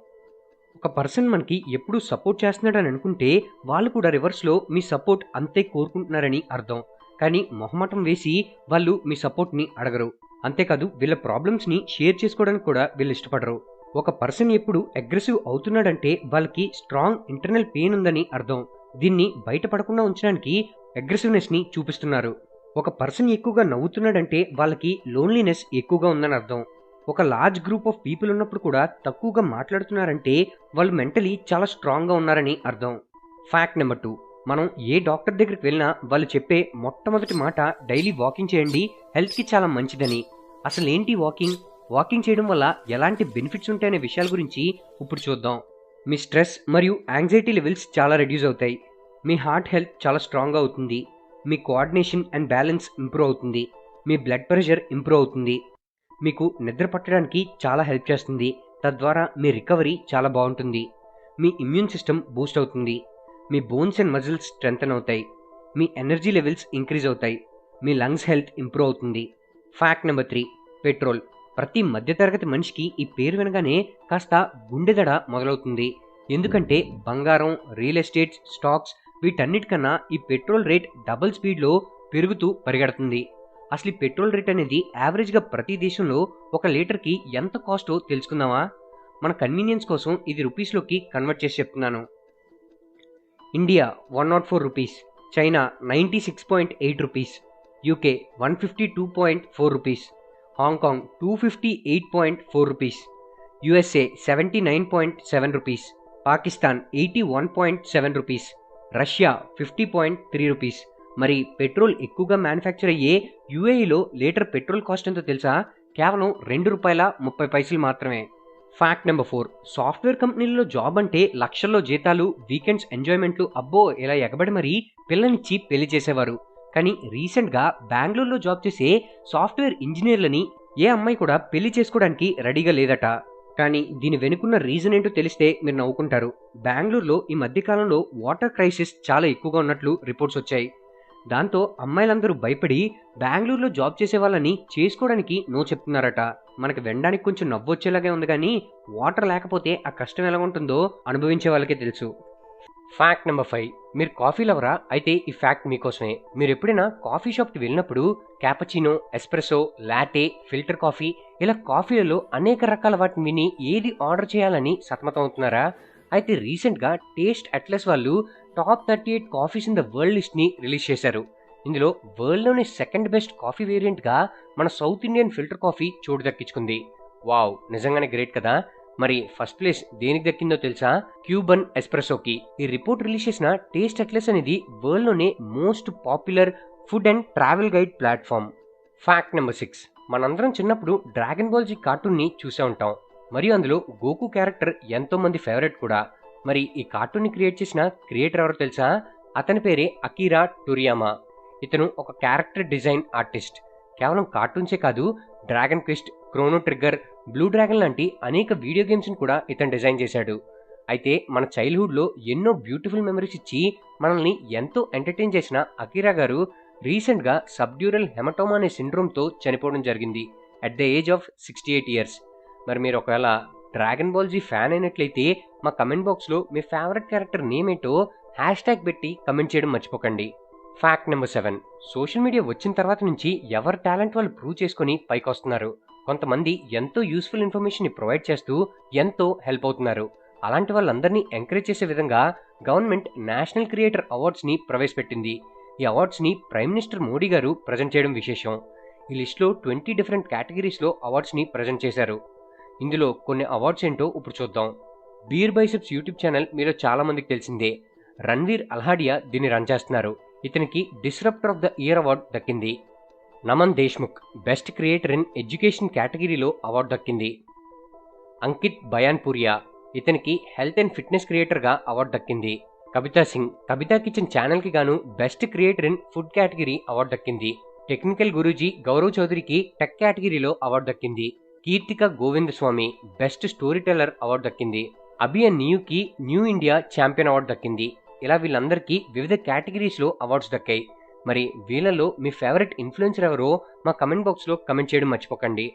ఒక పర్సన్ మనకి ఎప్పుడూ సపోర్ట్ చేస్తున్నాడని అనుకుంటే వాళ్ళు కూడా రివర్స్లో మీ సపోర్ట్ అంతే కోరుకుంటున్నారని అర్థం. కానీ మొహమాటం వేసి వాళ్ళు మీ సపోర్ట్ని అడగరు. అంతేకాదు వీళ్ళ ప్రాబ్లమ్స్ని షేర్ చేసుకోవడానికి కూడా వీళ్ళు ఇష్టపడరు. ఒక పర్సన్ ఎప్పుడు అగ్రెసివ్ అవుతున్నాడంటే వాళ్ళకి స్ట్రాంగ్ ఇంటర్నల్ పెయిన్ ఉందని అర్థం. దీన్ని బయటపడకుండా ఉంచడానికి అగ్రెసివ్నెస్ని చూపిస్తున్నారు. ఒక పర్సన్ ఎక్కువగా నవ్వుతున్నాడంటే వాళ్ళకి లోన్లీనెస్ ఎక్కువగా ఉందని అర్థం. ఒక లార్జ్ గ్రూప్ ఆఫ్ పీపుల్ ఉన్నప్పుడు కూడా తక్కువగా మాట్లాడుతున్నారంటే వాళ్ళు మెంటలీ చాలా స్ట్రాంగ్గా ఉన్నారని అర్థం. Fact number 2. మనం ఏ డాక్టర్ దగ్గరికి వెళ్ళినా వాళ్ళు చెప్పే మొట్టమొదటి మాట డైలీ వాకింగ్ చేయండి, హెల్త్కి చాలా మంచిదని. అసలు ఏంటి వాకింగ్? వాకింగ్ చేయడం వల్ల ఎలాంటి బెనిఫిట్స్ ఉంటాయనే విషయాల గురించి ఇప్పుడు చూద్దాం. మీ స్ట్రెస్ మరియు యాంగ్జైటీ లెవెల్స్ చాలా రెడ్యూస్ అవుతాయి. మీ హార్ట్ హెల్త్ చాలా స్ట్రాంగ్గా అవుతుంది. మీ కోఆర్డినేషన్ అండ్ బ్యాలెన్స్ ఇంప్రూవ్ అవుతుంది. మీ బ్లడ్ ప్రెషర్ ఇంప్రూవ్ అవుతుంది. మీకు నిద్ర పట్టడానికి చాలా హెల్ప్ చేస్తుంది. తద్వారా మీ రికవరీ చాలా బాగుంటుంది. మీ ఇమ్యూన్ సిస్టమ్ బూస్ట్ అవుతుంది. మీ బోన్స్ అండ్ మజిల్స్ స్ట్రెంగ్తన్ అవుతాయి. మీ ఎనర్జీ లెవెల్స్ ఇంక్రీజ్ అవుతాయి. మీ లంగ్స్ హెల్త్ ఇంప్రూవ్ అవుతుంది. Fact number 3, petrol. ప్రతి మధ్యతరగతి మనిషికి ఈ పేరు వినగానే కాస్త గుండెదడ మొదలవుతుంది. ఎందుకంటే బంగారం, రియల్ ఎస్టేట్స్, స్టాక్స్ వీటన్నిటికన్నా ఈ పెట్రోల్ రేట్ డబుల్ స్పీడ్లో పెరుగుతూ పరిగెడుతుంది. అసలు ఈ పెట్రోల్ రేట్ అనేది యావరేజ్గా ప్రతి దేశంలో 1 లీటర్కి ఎంత కాస్టో తెలుసుకుందామా? మన కన్వీనియన్స్ కోసం ఇది రూపీస్లోకి కన్వర్ట్ చేసి చెప్తున్నాను. India 104 rupees, China 96.8 rupees, UK 152.4 rupees, Hong Kong 258.4 rupees, USA 79.7 rupees, Pakistan 81.7 rupees, Russia 50.3 rupees. మరి పెట్రోల్ ఎక్కువగా మ్యానుఫ్యాక్చర్ అయ్యే యూఏఈలో లీటర్ పెట్రోల్ కాస్ట్ ఎంతో తెలుసా? కేవలం ₹2.30 మాత్రమే. Fact number 4. సాఫ్ట్వేర్ కంపెనీల్లో జాబ్ అంటే లక్షల్లో జీతాలు, వీకెండ్స్ ఎంజాయ్మెంట్లు, అబ్బో ఇలా ఎగబడి మరీ పిల్లనిచ్చి పెళ్లి చేసేవారు. కానీ రీసెంట్గా బెంగళూరులో జాబ్ చేసే సాఫ్ట్వేర్ ఇంజనీర్లని ఏ అమ్మాయి కూడా పెళ్లి చేసుకోవడానికి రెడీగా లేదట. కానీ దీని వెనుకున్న రీజన్ ఏంటో తెలిస్తే మీరు నవ్వుకుంటారు. బెంగళూరులో ఈ మధ్యకాలంలో వాటర్ క్రైసిస్ చాలా ఎక్కువగా ఉన్నట్లు రిపోర్ట్స్ వచ్చాయి. దాంతో అమ్మాయిలందరూ భయపడి బెంగళూరులో జాబ్ చేసే వాళ్ళని చేసుకోవడానికి నో చెప్తున్నారట. మనకి వినడానికి కొంచెం నవ్వొచ్చేలాగే ఉంది, కానీ వాటర్ లేకపోతే ఆ కష్టం ఎలా ఉంటుందో అనుభవించే వాళ్ళకే తెలుసు. Fact number 5. మీరు కాఫీ లవరా? అయితే ఈ ఫ్యాక్ట్ మీకోసమే. మీరు ఎప్పుడైనా కాఫీ షాప్కి వెళ్ళినప్పుడు cappuccino, espresso, latte, filter coffee ఇలా కాఫీలలో అనేక రకాల వాటిని విని ఏది ఆర్డర్ చేయాలని సతమతం అవుతున్నారా? అయితే రీసెంట్గా టేస్ట్ అట్లస్ వాళ్ళు top 38 coffees in the world లిస్ట్ని రిలీజ్ చేశారు. ఇందులో వరల్డ్లోనే సెకండ్ బెస్ట్ కాఫీ వేరియంట్గా మన సౌత్ ఇండియన్ ఫిల్టర్ కాఫీ చోటు దక్కించుకుంది. వావ్, నిజంగానే గ్రేట్ కదా. మరి ఫస్ట్ ప్లేస్ దేనికి దక్కిందో తెలుసా? క్యూబన్ ఎస్ప్రెసోకి. ఈ రిపోర్ట్ రిలీజ్ చేసిన టేస్ట్ అట్లస్ అనేది వరల్డ్ లోనే most popular food and travel guide platform. Fact number 6. మనందరం చిన్నప్పుడు డ్రాగన్ బాల్ జీ కార్టూన్ ని చూసే ఉంటాం. మరియు అందులో గోకు క్యారెక్టర్ ఎంతో మంది ఫేవరెట్ కూడా. మరి ఈ కార్టూన్ ని క్రియేట్ చేసిన క్రియేటర్ ఎవరో తెలుసా? అతని పేరే అకిరా టోరియామా. ఇతను ఒక క్యారెక్టర్ డిజైన్ ఆర్టిస్ట్. కేవలం కార్టూన్సే కాదు, dragon quest, క్రోనో trigger, blue dragon లాంటి అనేక వీడియో గేమ్స్ని కూడా ఇతను డిజైన్ చేశాడు. అయితే మన చైల్డ్హుడ్లో ఎన్నో బ్యూటిఫుల్ మెమరీస్ ఇచ్చి మనల్ని ఎంతో ఎంటర్టైన్ చేసిన అకిరా గారు రీసెంట్గా సబ్డ్యూరల్ హెమటోమా అనే సిండ్రోమ్తో చనిపోవడం జరిగింది at the age of 68 years. మరి మీరు ఒకవేళ డ్రాగన్ బాల్ జీ ఫ్యాన్ అయినట్లయితే మా కమెంట్ బాక్స్లో మీ ఫేవరెట్ క్యారెక్టర్ నేమ్ ఏంటో హ్యాష్ పెట్టి కమెంట్ చేయడం మర్చిపోకండి. Fact number 7. సోషల్ మీడియా వచ్చిన తర్వాత నుంచి ఎవరి టాలెంట్ వాళ్ళు ప్రూవ్ చేసుకుని పైకి వస్తున్నారు. కొంతమంది ఎంతో యూస్ఫుల్ ఇన్ఫర్మేషన్ని ప్రొవైడ్ చేస్తూ ఎంతో హెల్ప్ అవుతున్నారు. అలాంటి వాళ్ళందరినీ ఎంకరేజ్ చేసే విధంగా గవర్నమెంట్ నేషనల్ క్రియేటర్ అవార్డ్స్ని ప్రవేశపెట్టింది. ఈ అవార్డ్స్ని ప్రైమ్ మినిస్టర్ మోడీ గారు ప్రజెంట్ చేయడం విశేషం. ఈ లిస్ట్లో 20 డిఫరెంట్ కేటగిరీస్లో అవార్డ్స్ని ప్రజెంట్ చేశారు. ఇందులో కొన్ని అవార్డ్స్ ఏంటో ఇప్పుడు చూద్దాం. బీర్ బైసెప్స్ యూట్యూబ్ ఛానల్ మీలో చాలా మందికి తెలిసిందే. రణ్వీర్ అల్హాడియా దీన్ని రన్ చేస్తున్నారు. ఇతనికి disruptor of the year award దక్కింది. Naman Deshmukh best creator in education కేటగిరీలో అవార్డు దక్కింది. అంకిత్ బయాన్పురియా ఇతనికి హెల్త్ అండ్ ఫిట్నెస్ క్రియేటర్గా అవార్డు దక్కింది. కవితా సింగ్ కవితా కిచెన్ ఛానల్కి గాను best creator in food category award దక్కింది. టెక్నికల్ గురూజీ గౌరవ్ చౌదరికి టెక్ కేటగిరీలో అవార్డు దక్కింది. Keerthika Govindaswamy best storyteller award దక్కింది. అభియన్ నియూకి న్యూ ఇండియా ఛాంపియన్ అవార్డు దక్కింది. ఇలా వీళ్ళందరికీ వివిధ కేటగిరీస్లో అవార్డ్స్ దక్కాయి. మరి వీళ్ళలో మీ ఫేవరెట్ ఇన్ఫ్లుయెన్సర్ ఎవరో మా కమెంట్ బాక్స్లో కమెంట్ చేయడం మర్చిపోకండి.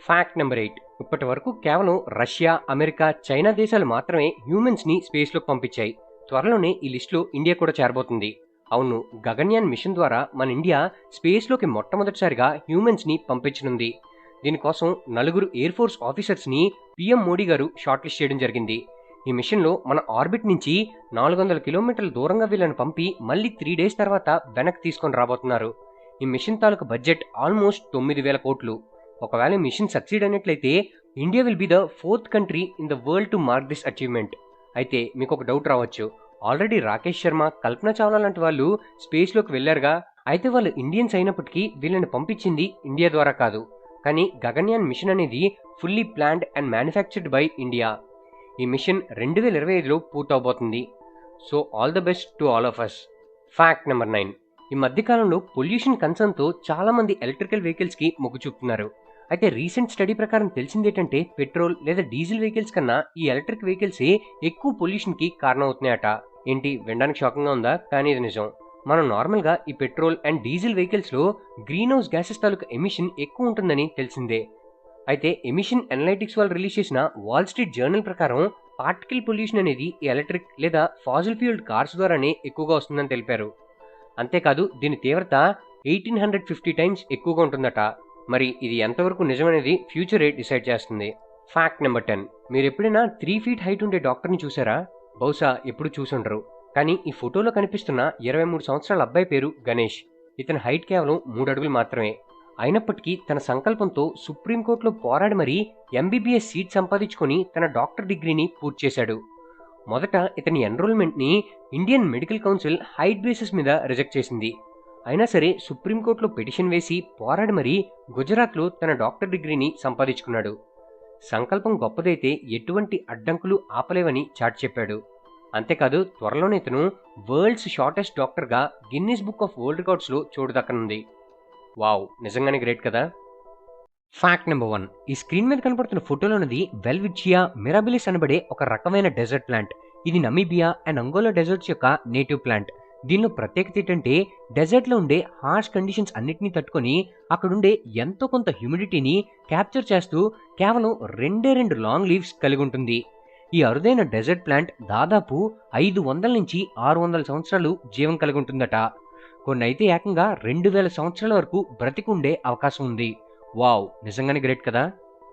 Fact number 8. ఇప్పటి వరకు కేవలం రష్యా, అమెరికా, చైనా దేశాలు మాత్రమే హ్యూమన్స్ని స్పేస్లోకి పంపించాయి. త్వరలోనే ఈ లిస్టులో ఇండియా కూడా చేరబోతుంది. అవును, గగన్యాన్ మిషన్ ద్వారా మన ఇండియా స్పేస్లోకి మొట్టమొదటిసారిగా హ్యూమన్స్ని పంపించనుంది. దీనికోసం 4 ఎయిర్ ఫోర్స్ ఆఫీసర్స్ని పీఎం మోడీ గారు షార్ట్ లిస్ట్ చేయడం జరిగింది. ఈ మిషన్లో మన ఆర్బిట్ నుంచి 400 కిలోమీటర్ల దూరంగా వీళ్ళని పంపి మళ్ళీ 3 days తర్వాత వెనక్కి తీసుకొని రాబోతున్నారు. ఈ మిషన్ తాలూకు బడ్జెట్ ఆల్మోస్ట్ 9,000 కోట్లు. ఒకవేళ ఈ మిషన్ సక్సీడ్ అయినట్లయితే India will be the 4th country in the world to mark this achievement. అయితే మీకు ఒక డౌట్ రావచ్చు, ఆల్రెడీ రాకేష్ శర్మ, కల్పన చావ్లా లాంటి వాళ్ళు స్పేస్లోకి వెళ్ళారుగా, అయితే వాళ్ళు ఇండియన్స్ అయినప్పటికీ వీళ్ళని పంపించింది ఇండియా ద్వారా కాదు. కానీ గగన్యాన్ మిషన్ అనేది fully planned and manufactured by India. ఈ మిషన్ 2025లో పూర్తవబోతుంది. So all the best to all of us. Fact number 9. ఈ మధ్యకాలంలో పొల్యూషన్ కన్సర్న్తో చాలామంది ఎలక్ట్రికల్ వెహికల్స్కి మొగ్గు చూపుతున్నారు. అయితే రీసెంట్ స్టడీ ప్రకారం తెలిసిందేంటంటే పెట్రోల్ లేదా డీజిల్ వెహికల్స్ కన్నా ఈ ఎలక్ట్రిక్ వెహికల్సే ఎక్కువ పొల్యూషన్కి కారణమవుతున్నాయట. ఏంటి, వినడానికి షాకింగ్గా ఉందా? కానీ ఇది నిజం. మనం నార్మల్గా ఈ పెట్రోల్ అండ్ డీజిల్ వెహికల్స్లో గ్రీన్ హౌస్ గ్యాసెస్ తాలూకు ఎమిషన్ ఎక్కువ ఉంటుందని తెలిసిందే. అయితే ఎమిషన్ అనలైటిక్స్ వాళ్ళు రిలీజ్ చేసిన వాల్ స్ట్రీట్ జర్నల్ ప్రకారం పార్టికల్ పొల్యూషన్ అనేది ఈ ఎలక్ట్రిక్ లేదా ఫాజిల్ ఫ్యూల్డ్ కార్స్ ద్వారానే ఎక్కువగా వస్తుందని తెలిపారు. అంతేకాదు దీని తీవ్రత 1850 times ఎక్కువగా ఉంటుందట. మరి ఇది ఎంతవరకు నిజమనేది ఫ్యూచరే డిసైడ్ చేస్తుంది. Fact number 10. మీరు ఎప్పుడైనా 3 feet హైట్ ఉండే డాక్టర్ని చూసారా? బహుశా ఎప్పుడు చూసుండరు. కానీ ఈ ఫోటోలో కనిపిస్తున్న 23 సంవత్సరాల అబ్బాయి పేరు గణేష్. ఇతని హైట్ కేవలం 3 అడుగులు మాత్రమే. అయినప్పటికీ తన సంకల్పంతో సుప్రీంకోర్టులో పోరాడి మరీ ఎంబీబీఎస్ సీట్ సంపాదించుకొని తన డాక్టర్ డిగ్రీని పూర్తి చేశాడు. మొదట ఇతని ఎన్రోల్మెంట్ని Indian Medical Council height basis మీద రిజెక్ట్ చేసింది. అయినా సరే సుప్రీంకోర్టులో పిటిషన్ వేసి పోరాడి మరీ గుజరాత్లో తన డాక్టర్ డిగ్రీని సంపాదించుకున్నాడు. సంకల్పం గొప్పదైతే ఎటువంటి అడ్డంకులు ఆపలేవని చాటి చెప్పాడు. అంతేకాదు త్వరలోనే ఇతను వరల్డ్స్ షార్టెస్ట్ డాక్టర్గా గిన్నీస్ బుక్ ఆఫ్ వరల్డ్ రికార్డ్స్లో చోటు దక్కనుంది. వావ్, నిజంగానే గ్రేట్ కదా. Fact number 1. ఈ స్క్రీన్ మీద కనపడుతున్న ఫోటోలోనిది వెల్విచియా మిరాబిలిస్ అనబడే ఒక రకమైన డెజర్ట్ ప్లాంట్. ఇది నమీబియా అండ్ అంగోలా డెజర్ట్స్ యొక్క నేటివ్ ప్లాంట్. దీనిలో ప్రత్యేకత ఏంటంటే డెజర్ట్లో ఉండే హార్ష్ కండిషన్స్ అన్నిటినీ తట్టుకొని అక్కడుండే ఎంతో కొంత హ్యూమిడిటీని క్యాప్చర్ చేస్తూ కేవలం 2 లాంగ్ లీవ్స్ కలిగి ఉంటుంది. ఈ అరుదైన డెజర్ట్ ప్లాంట్ దాదాపు 500 నుంచి 600 సంవత్సరాలు జీవం కలిగి ఉంటుందట. కొన్ని అయితే ఏకంగా 2000 సంవత్సరాల వరకు బ్రతికుండే అవకాశం ఉంది. వావ్, నిజంగానే గ్రేట్ కదా.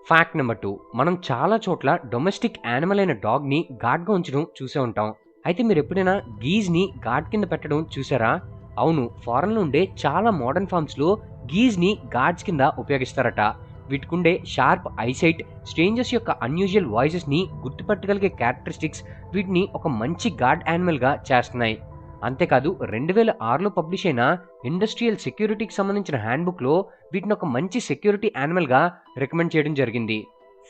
Fact number 2. మనం చాలా చోట్ల డొమెస్టిక్ యానిమల్ అయిన డాగ్ని గార్డ్గా ఉంచడం చూసే ఉంటాం. అయితే మీరు ఎప్పుడైనా గీజ్ని గార్డ్ కింద పెట్టడం చూసారా? అవును, ఫారెన్లో ఉండే చాలా మోడర్న్ ఫార్మ్స్లో గీజ్ని గార్డ్స్ కింద ఉపయోగిస్తారట. వీటికుండే షార్ప్ ఐసైట్, స్ట్రేంజర్స్ యొక్క అన్యూజువల్ వాయిసెస్ని గుర్తుపట్టగలిగే క్యారెక్టరిస్టిక్స్ వీటిని ఒక మంచి గార్డ్ యానిమల్గా చేస్తున్నాయి. అంతేకాదు 2006లో పబ్లిష్ అయిన ఇండస్ట్రియల్ సెక్యూరిటీకి సంబంధించిన హ్యాండ్బుక్లో వీటిని ఒక మంచి సెక్యూరిటీ యానిమల్గా రికమెండ్ చేయడం జరిగింది.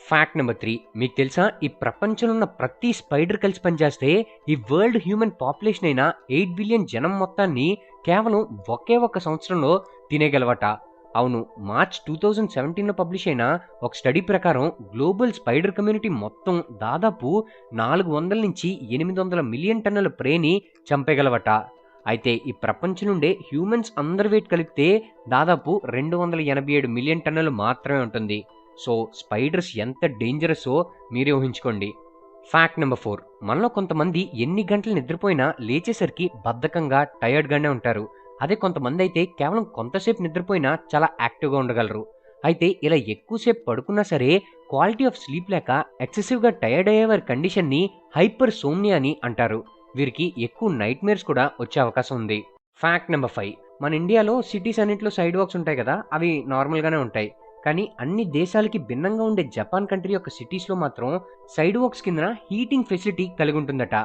ఫ్యాక్ట్ నెంబర్ 3, మీకు తెలుసా ఈ ప్రపంచంలో ఉన్న ప్రతి స్పైడర్ కలిసి పనిచేస్తే ఈ వరల్డ్ హ్యూమన్ పాపులేషన్ అయిన 8 బిలియన్ జనం మొత్తాన్ని కేవలం ఒకే ఒక్క సంవత్సరంలో తినేగలవట. అవును, మార్చ్ 2017లో పబ్లిష్ అయిన ఒక స్టడీ ప్రకారం గ్లోబల్ స్పైడర్ కమ్యూనిటీ మొత్తం దాదాపు 400 నుంచి 800 మిలియన్ టన్నుల ప్రేని చంపేయగలవట. అయితే ఈ ప్రపంచం నుండే హ్యూమన్స్ అందరి వెయిట్ కలిపితే దాదాపు 287 మిలియన్ టన్నులు మాత్రమే ఉంటుంది. సో స్పైడర్స్ ఎంత డేంజరసో మీరే ఊహించుకోండి. ఫ్యాక్ట్ నెంబర్ 4, మనలో కొంతమంది ఎన్ని గంటలు నిద్రపోయినా లేచేసరికి బద్ధకంగా టయర్డ్గానే ఉంటారు. అదే కొంతమంది అయితే కేవలం కొంతసేపు నిద్రపోయినా చాలా యాక్టివ్గా ఉండగలరు. అయితే ఇలా ఎక్కువసేపు పడుకున్నా సరే క్వాలిటీ ఆఫ్ స్లీప్ లేక ఎక్సెసివ్గా టయర్డ్ అయ్యే వారి కండిషన్ని హైపర్ సోమ్నియా అని అంటారు. వీరికి ఎక్కువ నైట్ మేర్స్ కూడా వచ్చే అవకాశం ఉంది. ఫ్యాక్ట్ నెంబర్ 5, మన ఇండియాలో సిటీస్ అన్నింటిలో సైడ్ వాక్స్ ఉంటాయి కదా, అవి నార్మల్గానే ఉంటాయి. కానీ అన్ని దేశాలకి భిన్నంగా ఉండే జపాన్ కంట్రీ యొక్క సిటీస్లో మాత్రం సైడ్ వాక్స్ కింద హీటింగ్ ఫెసిలిటీ కలిగి ఉంటుందట.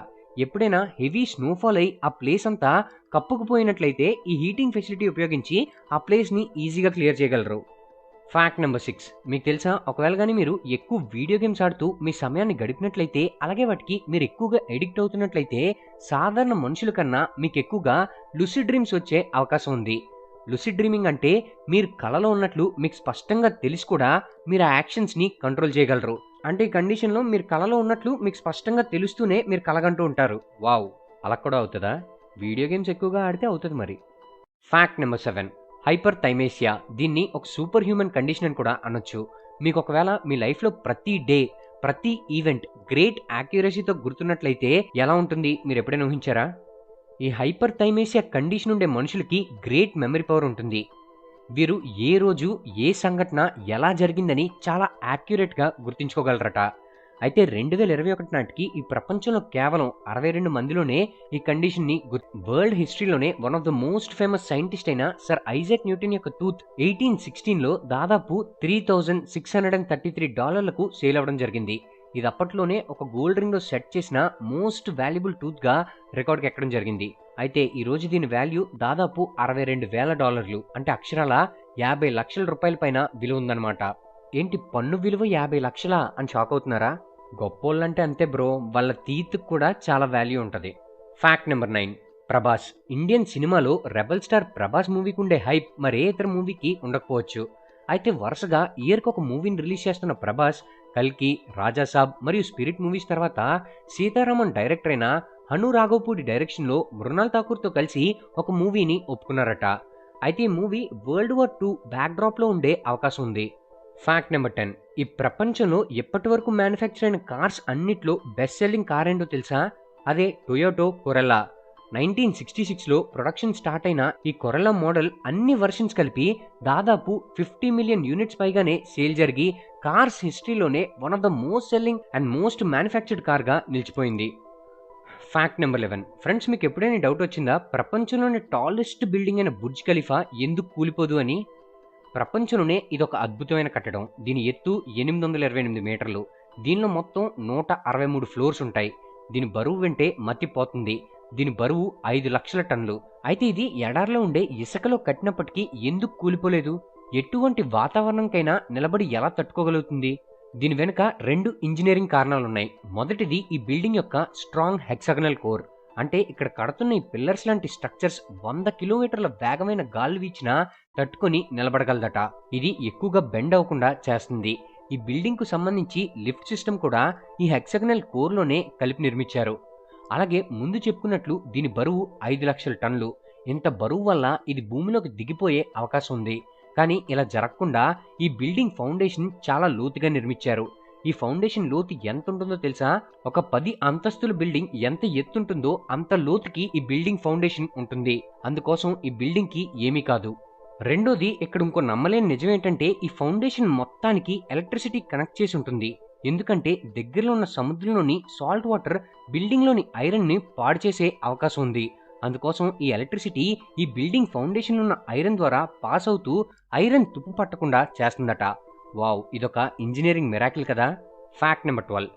ఎప్పుడైనా హెవీ స్నోఫాల్ అయి ఆ ప్లేస్ అంతా కప్పుకుపోయినట్లయితే ఈ హీటింగ్ ఫెసిలిటీ ఉపయోగించి ఆ ప్లేస్ని ఈజీగా క్లియర్ చేయగలరు. ఫ్యాక్ట్ నెంబర్ 6, మీకు తెలుసా ఒకవేళ కానీ మీరు ఎక్కువ వీడియో గేమ్స్ ఆడుతూ మీ సమయాన్ని గడిపినట్లయితే, అలాగే వాటికి మీరు ఎక్కువగా ఎడిక్ట్ అవుతున్నట్లయితే సాధారణ మనుషుల కన్నా మీకు ఎక్కువగా లుసిడ్ డ్రీమ్స్ వచ్చే అవకాశం ఉంది. లుసిడ్ డ్రీమింగ్ అంటే మీరు కలలో ఉన్నట్లు మీకు స్పష్టంగా తెలిసి కూడా మీరు ఆ యాక్షన్స్ని కంట్రోల్ చేయగలరు. అంటే ఈ కండిషన్లో మీరు కలలో ఉన్నట్లు మీకు స్పష్టంగా తెలుస్తూనే మీరు కలగంటూ ఉంటారు. వావ్, అలా కూడా అవుతుందా? వీడియో గేమ్స్ ఎక్కువగా ఆడితే అవుతుంది మరి. Fact number 7, hyperthymesia. దీన్ని ఒక సూపర్ హ్యూమన్ కండిషన్ అని కూడా అనొచ్చు. మీకు ఒకవేళ మీ లైఫ్లో ప్రతి డే, ప్రతి ఈవెంట్ గ్రేట్ యాక్యురసీతో గుర్తున్నట్లయితే ఎలా ఉంటుంది మీరు ఎప్పుడైనా ఊహించారా? ఈ హైపర్ థైమేసియా కండిషన్ ఉండే మనుషులకి గ్రేట్ మెమరీ పవర్ ఉంటుంది. వీరు ఏ రోజు ఏ సంఘటన ఎలా జరిగిందని చాలా యాక్యురేట్గా గుర్తించుకోగలరట. అయితే 2021 నాటికి ఈ ప్రపంచంలో కేవలం 62 మందిలోనే ఈ కండిషన్ని వరల్డ్ హిస్టరీలోనే one of the most famous scientist అయిన సర్ ఐజాక్ న్యూటన్ యొక్క టూత్ 1816లో దాదాపు $3,633కు సేల్ అవ్వడం జరిగింది. ఇది అప్పట్లోనే ఒక గోల్డ్ రింగ్లో సెట్ చేసిన మోస్ట్ వాల్యుబుల్ టూత్గా రికార్డ్కి ఎక్కడం జరిగింది. అయితే ఈ రోజు దీని వాల్యూ దాదాపు $62,000, అంటే అక్షరాల 50 లక్షల రూపాయల పైన విలువ ఉందన్నమాట. ఏంటి, పన్ను విలువ 50 లక్షలా అని షాక్ అవుతున్నారా? గొప్పోళ్ళంటే అంతే బ్రో, వాళ్ళ టీత్ కూడా చాలా వాల్యూ ఉంటుంది. Fact number 9, Prabhas. ఇండియన్ సినిమాలో రెబల్ స్టార్ ప్రభాస్ మూవీకి ఉండే హైప్ మరే ఇతర మూవీకి ఉండకపోవచ్చు. అయితే వరుసగా ఇయర్కి ఒక మూవీని రిలీజ్ చేస్తున్న ప్రభాస్ కల్కి, రాజాసాబ్ మరియు స్పిరిట్ మూవీస్ తర్వాత సీతారామన్ డైరెక్టర్ అయిన హను రాఘవపూడి డైరెక్షన్లో మృణాల్ ఠాకూర్తో కలిసి ఒక మూవీని ఒప్పుకున్నారట. అయితే ఈ మూవీ వరల్డ్ వార్ 2 బ్యాక్డ్రాప్లో ఉండే అవకాశం ఉంది. ఫ్యాక్ట్ నెంబర్ 10, ఈ ప్రపంచంలో ఎప్పటి వరకు మ్యానుఫ్యాక్చర్ అయిన కార్స్ అన్నిట్లో బెస్ట్ సెల్లింగ్ కార్ ఏంటో తెలుసా? అదే టొయోటో కొరెల్లా. 1966లో ప్రొడక్షన్ స్టార్ట్ అయిన ఈ కొరెల్లా మోడల్ అన్ని వర్షన్స్ కలిపి దాదాపు 50 మిలియన్ యూనిట్స్ పైగానే సేల్ జరిగి కార్స్ హిస్టరీలోనే one of the most selling and most manufactured కార్గా నిలిచిపోయింది. ఫ్యాక్ట్ నెంబర్ 11, ఫ్రెండ్స్, మీకు ఎప్పుడైనా డౌట్ వచ్చిందా ప్రపంచంలోనే టాలెస్ట్ బిల్డింగ్ అయిన బుర్జ్ ఖలీఫా ఎందుకు కూలిపోదు అని? ప్రపంచంలోనే ఇదొక అద్భుతమైన కట్టడం. దీని ఎత్తు 828 మీటర్లు. దీనిలో మొత్తం 163 ఫ్లోర్స్ ఉంటాయి. దీని బరువు వింటే మతిపోతుంది. దీని బరువు 5 లక్షల టన్నులు. అయితే ఇది ఎడారిలో ఉండే ఇసుకలో కట్టినప్పటికీ ఎందుకు కూలిపోలేదు? ఎటువంటి వాతావరణంకైనా నిలబడి ఎలా తట్టుకోగలుగుతుంది? దీని వెనుక 2 ఇంజనీరింగ్ కారణాలున్నాయి. మొదటిది ఈ బిల్డింగ్ యొక్క స్ట్రాంగ్ హెక్సాగనల్ కోర్. అంటే ఇక్కడ కడుతున్న ఈ పిల్లర్స్ లాంటి స్ట్రక్చర్స్ 100 కిలోమీటర్ల వేగమైన గాలి వీచినా తట్టుకొని నిలబడగలదట. ఇది ఎక్కువగా బెండ్ అవ్వకుండా చేస్తుంది. ఈ బిల్డింగ్ కు సంబంధించి లిఫ్ట్ సిస్టమ్ కూడా ఈ హెక్సాగనల్ కోర్లోనే కలిపి నిర్మించారు. అలాగే ముందు చెప్పుకున్నట్లు దీని బరువు 5 లక్షల టన్నులు. ఇంత బరువు వల్ల ఇది భూమిలోకి దిగిపోయే అవకాశం ఉంది. కానీ ఇలా జరగకుండా ఈ బిల్డింగ్ ఫౌండేషన్ చాలా లోతుగా నిర్మించారు. ఈ ఫౌండేషన్ లోతు ఎంత ఉంటుందో తెలుసా? ఒక 10 అంతస్తుల బిల్డింగ్ ఎంత ఎత్తుంటుందో అంత లోతుకి ఈ బిల్డింగ్ ఫౌండేషన్ ఉంటుంది. అందుకోసం ఈ బిల్డింగ్ కి ఏమీ కాదు. రెండోది, ఇక్కడ ఇంకో నమ్మలేని నిజం ఏంటంటే ఈ ఫౌండేషన్ మొత్తానికి ఎలక్ట్రిసిటీ కనెక్ట్ చేసి ఉంటుంది. ఎందుకంటే దగ్గరలో ఉన్న సముద్రంలోని సాల్ట్ వాటర్ బిల్డింగ్లోని ఐరన్ని పాడు చేసే అవకాశం ఉంది. అందుకోసం ఈ ఎలక్ట్రిసిటీ ఈ బిల్డింగ్ ఫౌండేషన్ ఉన్న ఐరన్ ద్వారా పాస్ అవుతూ ఐరన్ తుప్పు పట్టకుండా చేస్తుందట. వావ్, ఇదొక ఇంజనీరింగ్ మిరాకిల్ కదా. Fact number 12.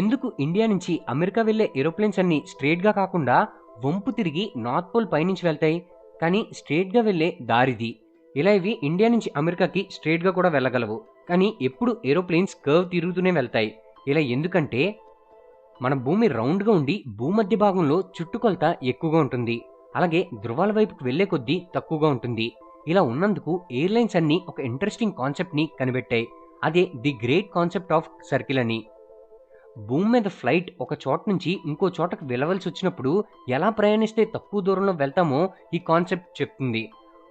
ఎందుకు ఇండియా నుంచి అమెరికా వెళ్లే ఏరోప్లేన్స్ అన్ని స్ట్రేట్గా కాకుండా వంపు తిరిగి నార్త్ పోల్ పైనుంచి వెళ్తాయి, కానీ స్ట్రేట్గా వెళ్లే దారిది. ఇలా ఇవి ఇండియా నుంచి అమెరికాకి స్ట్రేట్గా కూడా వెళ్ళగలవు, కానీ ఎప్పుడు ఏరోప్లేన్స్ కర్వ్ తిరుగుతూనే వెళ్తాయి. ఇలా ఎందుకంటే మన భూమి రౌండ్గా ఉండి భూమధ్య భాగంలో చుట్టుకొలత ఎక్కువగా ఉంటుంది, అలాగే ధృవాల వైపుకి వెళ్లే కొద్దీ తక్కువగా ఉంటుంది. ఇలా ఉన్నందుకు ఎయిర్లైన్స్ అన్ని ఒక ఇంట్రెస్టింగ్ కాన్సెప్ట్ని కనిపెట్టాయి, అదే the great concept of circle అని. భూమి మీద ఫ్లైట్ ఒక చోట నుంచి ఇంకో చోటకు వెళ్ళవలసి వచ్చినప్పుడు ఎలా ప్రయాణిస్తే తక్కువ దూరంలో వెళ్తామో ఈ కాన్సెప్ట్ చెప్తుంది.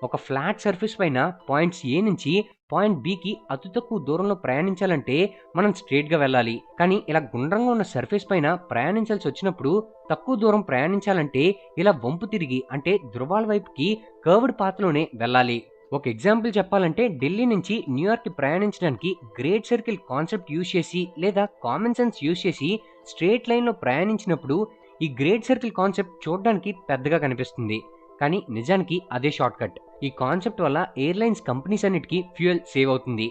ఒక ఫ్లాట్ సర్ఫేస్ పైన పాయింట్స్ ఏ నుంచి పాయింట్ బికి అతి తక్కువ దూరంలో ప్రయాణించాలంటే మనం స్ట్రేట్గా వెళ్ళాలి, కానీ ఇలా గుండ్రంగా ఉన్న సర్ఫేస్ పైన ప్రయాణించాల్సి వచ్చినప్పుడు తక్కువ దూరం ప్రయాణించాలంటే ఇలా వంపు తిరిగి అంటే ధృవాల వైపుకి కర్వ్డ్ పాత్లోనే వెళ్ళాలి. ఒక ఎగ్జాంపుల్ చెప్పాలంటే ఢిల్లీ నుంచి న్యూయార్క్కి ప్రయాణించడానికి గ్రేట్ సర్కిల్ కాన్సెప్ట్ యూజ్ చేసి లేదా కామన్ సెన్స్ యూజ్ చేసి స్ట్రేట్ లైన్లో ప్రయాణించినప్పుడు ఈ గ్రేట్ సర్కిల్ కాన్సెప్ట్ చూడడానికి పెద్దగా కనిపిస్తుంది, కానీ నిజానికి అదే షార్ట్ కట్. ఈ కాన్సెప్ట్ వల్ల ఎయిర్లైన్స్ కంపెనీస్ అన్నిటికీ ఫ్యూయల్ సేవ్ అవుతుంది.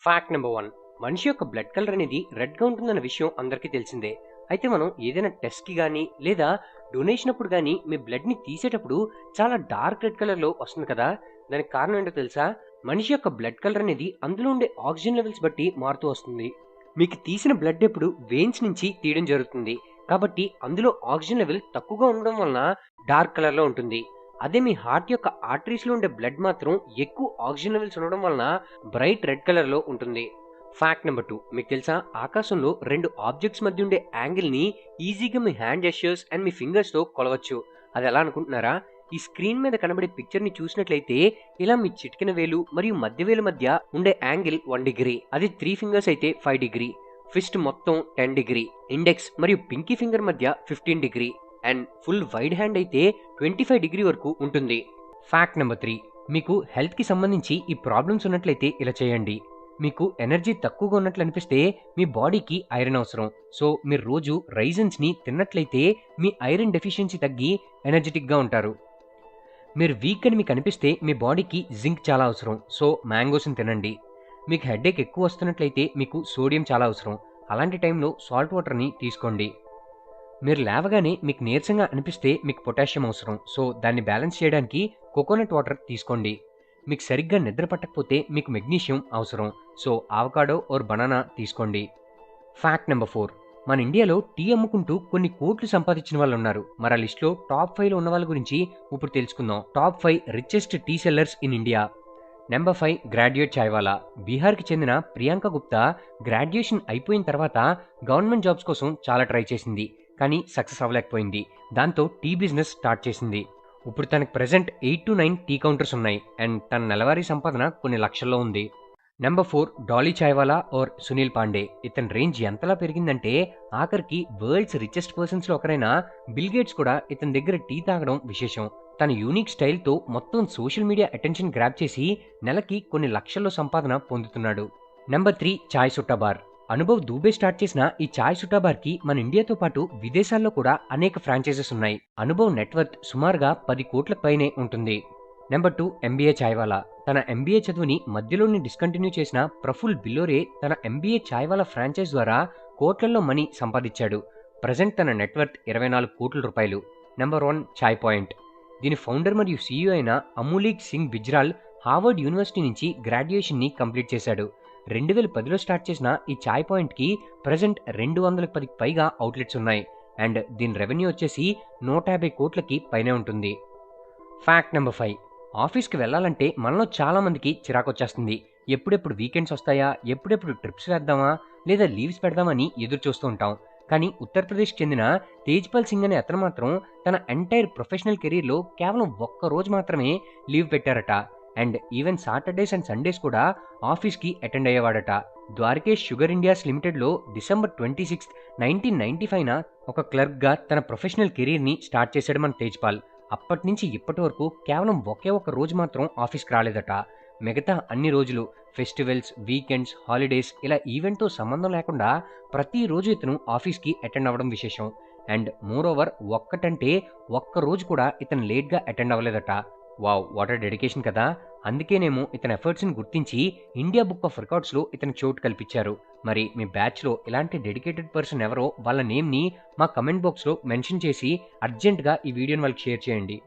Fact number 1. మనిషి యొక్క బ్లడ్ కలర్ అనేది రెడ్గా ఉంటుందన్న విషయం అందరికీ తెలిసిందే. అయితే మనం ఏదైనా టెస్ట్కి కానీ లేదా డొనేషన్ అప్పుడు కానీ మీ బ్లడ్ని తీసేటప్పుడు చాలా డార్క్ రెడ్ కలర్లో వస్తుంది కదా. దానికి కారణం ఏంటో తెలుసా? మనిషి యొక్క బ్లడ్ కలర్ అనేది అందులో ఉండే ఆక్సిజన్ లెవెల్స్ బట్టి మారుతూ వస్తుంది. మీకు తీసిన బ్లడ్ ఎప్పుడు వెయిన్స్ నుంచి తీయడం జరుగుతుంది, కాబట్టి అందులో ఆక్సిజన్ లెవెల్ తక్కువగా ఉండడం వలన డార్క్ కలర్లో ఉంటుంది. అదే మీ హార్ట్ యొక్క ఆర్టరీస్లో ఉండే బ్లడ్ మాత్రం ఎక్కువ ఆక్సిజన్ లెవెల్స్ ఉండడం వలన బ్రైట్ రెడ్ కలర్లో ఉంటుంది. Fact number 2. మీకు తెలుసా, ఆకాశంలో రెండు ఆబ్జెక్ట్స్ మధ్య ఉండే యాంగిల్ని ఈజీగా మీ హ్యాండ్ జెస్చర్స్ అండ్ మీ ఫింగర్స్తో కొలవచ్చు. అది ఎలా అనుకుంటున్నారా? ఈ స్క్రీన్ మీద కనబడే పిక్చర్ని చూసినట్లయితే ఇలా మీ చిటికెన వేలు మరియు మధ్య వేలు మధ్య ఉండే యాంగిల్ 1 డిగ్రీ, అది 3 ఫింగర్స్ అయితే 5 డిగ్రీ, ఫిస్ట్ మొత్తం 10 డిగ్రీ, ఇండెక్స్ మరియు పింకీ ఫింగర్ మధ్య 15 degree and full wide hand అయితే 25 డిగ్రీ వరకు ఉంటుంది. Fact number 3. మీకు హెల్త్కి సంబంధించి ఈ ప్రాబ్లమ్స్ ఉన్నట్లయితే ఇలా చేయండి. మీకు ఎనర్జీ తక్కువగా ఉన్నట్లు అనిపిస్తే మీ బాడీకి ఐరన్ అవసరం, సో మీరు రోజు రైజన్స్ని తిన్నట్లయితే మీ ఐరన్ డెఫిషియన్సీ తగ్గి ఎనర్జెటిక్గా ఉంటారు. మీరు వీక్ అని మీకు అనిపిస్తే మీ బాడీకి జింక్ చాలా అవసరం, సో మ్యాంగోస్ని తినండి. మీకు హెడేక్ ఎక్కువ వస్తున్నట్లయితే మీకు సోడియం చాలా అవసరం, అలాంటి టైంలో సాల్ట్ వాటర్ని తీసుకోండి. మీరు లేవగానే మీకు నీరసంగా అనిపిస్తే మీకు పొటాషియం అవసరం, సో దాన్ని బ్యాలెన్స్ చేయడానికి కోకోనట్ వాటర్ తీసుకోండి. మీకు సరిగ్గా నిద్ర పట్టకపోతే మీకు మెగ్నీషియం అవసరం, సో ఆవకాడో ఆర్ బనానా తీసుకోండి. Fact number 4. మన ఇండియాలో టీ అమ్ముకుంటూ కొన్ని కోట్లు సంపాదించిన వాళ్ళు ఉన్నారు. మరి ఆ లిస్ట్లో టాప్ 5లో ఉన్న వాళ్ళ గురించి ఇప్పుడు తెలుసుకుందాం. Top 5 richest tea sellers in India. Number 5 graduate chaiwala. బీహార్కి చెందిన ప్రియాంక గుప్తా గ్రాడ్యుయేషన్ అయిపోయిన తర్వాత గవర్నమెంట్ జాబ్స్ కోసం చాలా ట్రై చేసింది, కానీ సక్సెస్ అవ్వలేకపోయింది. దాంతో టీ బిజినెస్ స్టార్ట్ చేసింది. ఇప్పుడు తనకు ప్రెజెంట్ 8 to 9 టీ కౌంటర్స్ ఉన్నాయి అండ్ తన నెలవారీ సంపాదన కొన్ని లక్షల్లో ఉంది. Number 4 Dolly chaiwala or Sunil Pandey. ఇతని రేంజ్ ఎంతలా పెరిగిందంటే ఆఖరికి వరల్డ్స్ రిచెస్ట్ పర్సన్స్లో ఒకరైన బిల్ గేట్స్ కూడా ఇతని దగ్గర టీ తాగడం విశేషం. తన యూనిక్ స్టైల్తో మొత్తం సోషల్ మీడియా అటెన్షన్ గ్రాప్ చేసి నెలకి కొన్ని లక్షల్లో సంపాదన పొందుతున్నాడు. నెంబర్ 3 చాయ్ సుట్టా బార్. అనుభవ్ దూబే స్టార్ట్ చేసిన ఈ చాయ్ సుట్టా బార్కి మన ఇండియాతో పాటు విదేశాల్లో కూడా అనేక ఫ్రాంచైజెస్ ఉన్నాయి. అనుభవ్ నెట్వర్త్ సుమారుగా 10 కోట్ల పైనే ఉంటుంది. Number 2 MBA chaiwala. తన ఎంబీఏ చదువుని మధ్యలోని డిస్కంటిన్యూ చేసిన ప్రఫుల్ బిల్లోరే తన ఎంబీఏ చాయ్వాలా ఫ్రాంచైజ్ ద్వారా కోట్లలో మనీ సంపాదించాడు. ప్రజెంట్ తన నెట్వర్త్ 24 కోట్ల రూపాయలు. నెంబర్ 1 చాయ్ పాయింట్. దీని ఫౌండర్ మరియు సీఈఓ అయిన అమూలీక్ సింగ్ బిజ్రాల్ హార్వర్డ్ యూనివర్సిటీ నుంచి గ్రాడ్యుయేషన్ని కంప్లీట్ చేశాడు. 2010లో స్టార్ట్ చేసిన ఈ చాయ్ పాయింట్కి ప్రజెంట్ 210కి పైగా అవుట్లెట్స్ ఉన్నాయి అండ్ దీని రెవెన్యూ వచ్చేసి 150 కోట్లకి పైనే ఉంటుంది. Fact number 5. ఆఫీస్కి వెళ్ళాలంటే మనలో చాలామందికి చిరాకు వచ్చేస్తుంది. ఎప్పుడెప్పుడు వీకెండ్స్ వస్తాయా, ఎప్పుడెప్పుడు ట్రిప్స్ వేద్దామా లేదా లీవ్స్ పెడదామని ఎదురు చూస్తూ ఉంటాం. కానీ ఉత్తరప్రదేశ్కి చెందిన తేజ్పాల్ సింగ్ అనే అతను మాత్రం తన ఎంటైర్ ప్రొఫెషనల్ కెరీర్లో కేవలం ఒక్క రోజు మాత్రమే లీవ్ పెట్టారట and even Saturdays and Sundays కూడా ఆఫీస్కి అటెండ్ అయ్యేవాడట. ద్వారకేష్ షుగర్ ఇండియాస్ లిమిటెడ్లో December 26, 1995 ఒక క్లర్క్గా తన ప్రొఫెషనల్ కెరీర్ని స్టార్ట్ చేశాడు మన తేజ్పాల్. అప్పటి నుంచి ఇప్పటి వరకు కేవలం ఒకే ఒక రోజు మాత్రం ఆఫీస్కి రాలేదట. మిగతా అన్ని రోజులు ఫెస్టివల్స్, వీకెండ్స్, హాలిడేస్ ఇలా ఈవెంట్తో సంబంధం లేకుండా ప్రతిరోజు ఇతను ఆఫీస్కి అటెండ్ అవ్వడం విశేషం. అండ్ మోర్ ఓవర్ ఒక్క రోజు కూడా ఇతను లేట్గా అటెండ్ అవ్వలేదట. వావ్, వాట్ డెడికేషన్ కదా. అందుకేనేమో ఇతని ఎఫర్ట్స్ని గుర్తించి ఇండియా బుక్ ఆఫ్ రికార్డ్స్లో ఇతనికి చోటు కల్పించారు. మరి మీ బ్యాచ్లో ఇలాంటి డెడికేటెడ్ పర్సన్ ఎవరో వాళ్ళ నేమ్ని మా కమెంట్ బాక్స్లో మెన్షన్ చేసి అర్జెంటుగా ఈ వీడియోని వాళ్ళకి షేర్ చేయండి.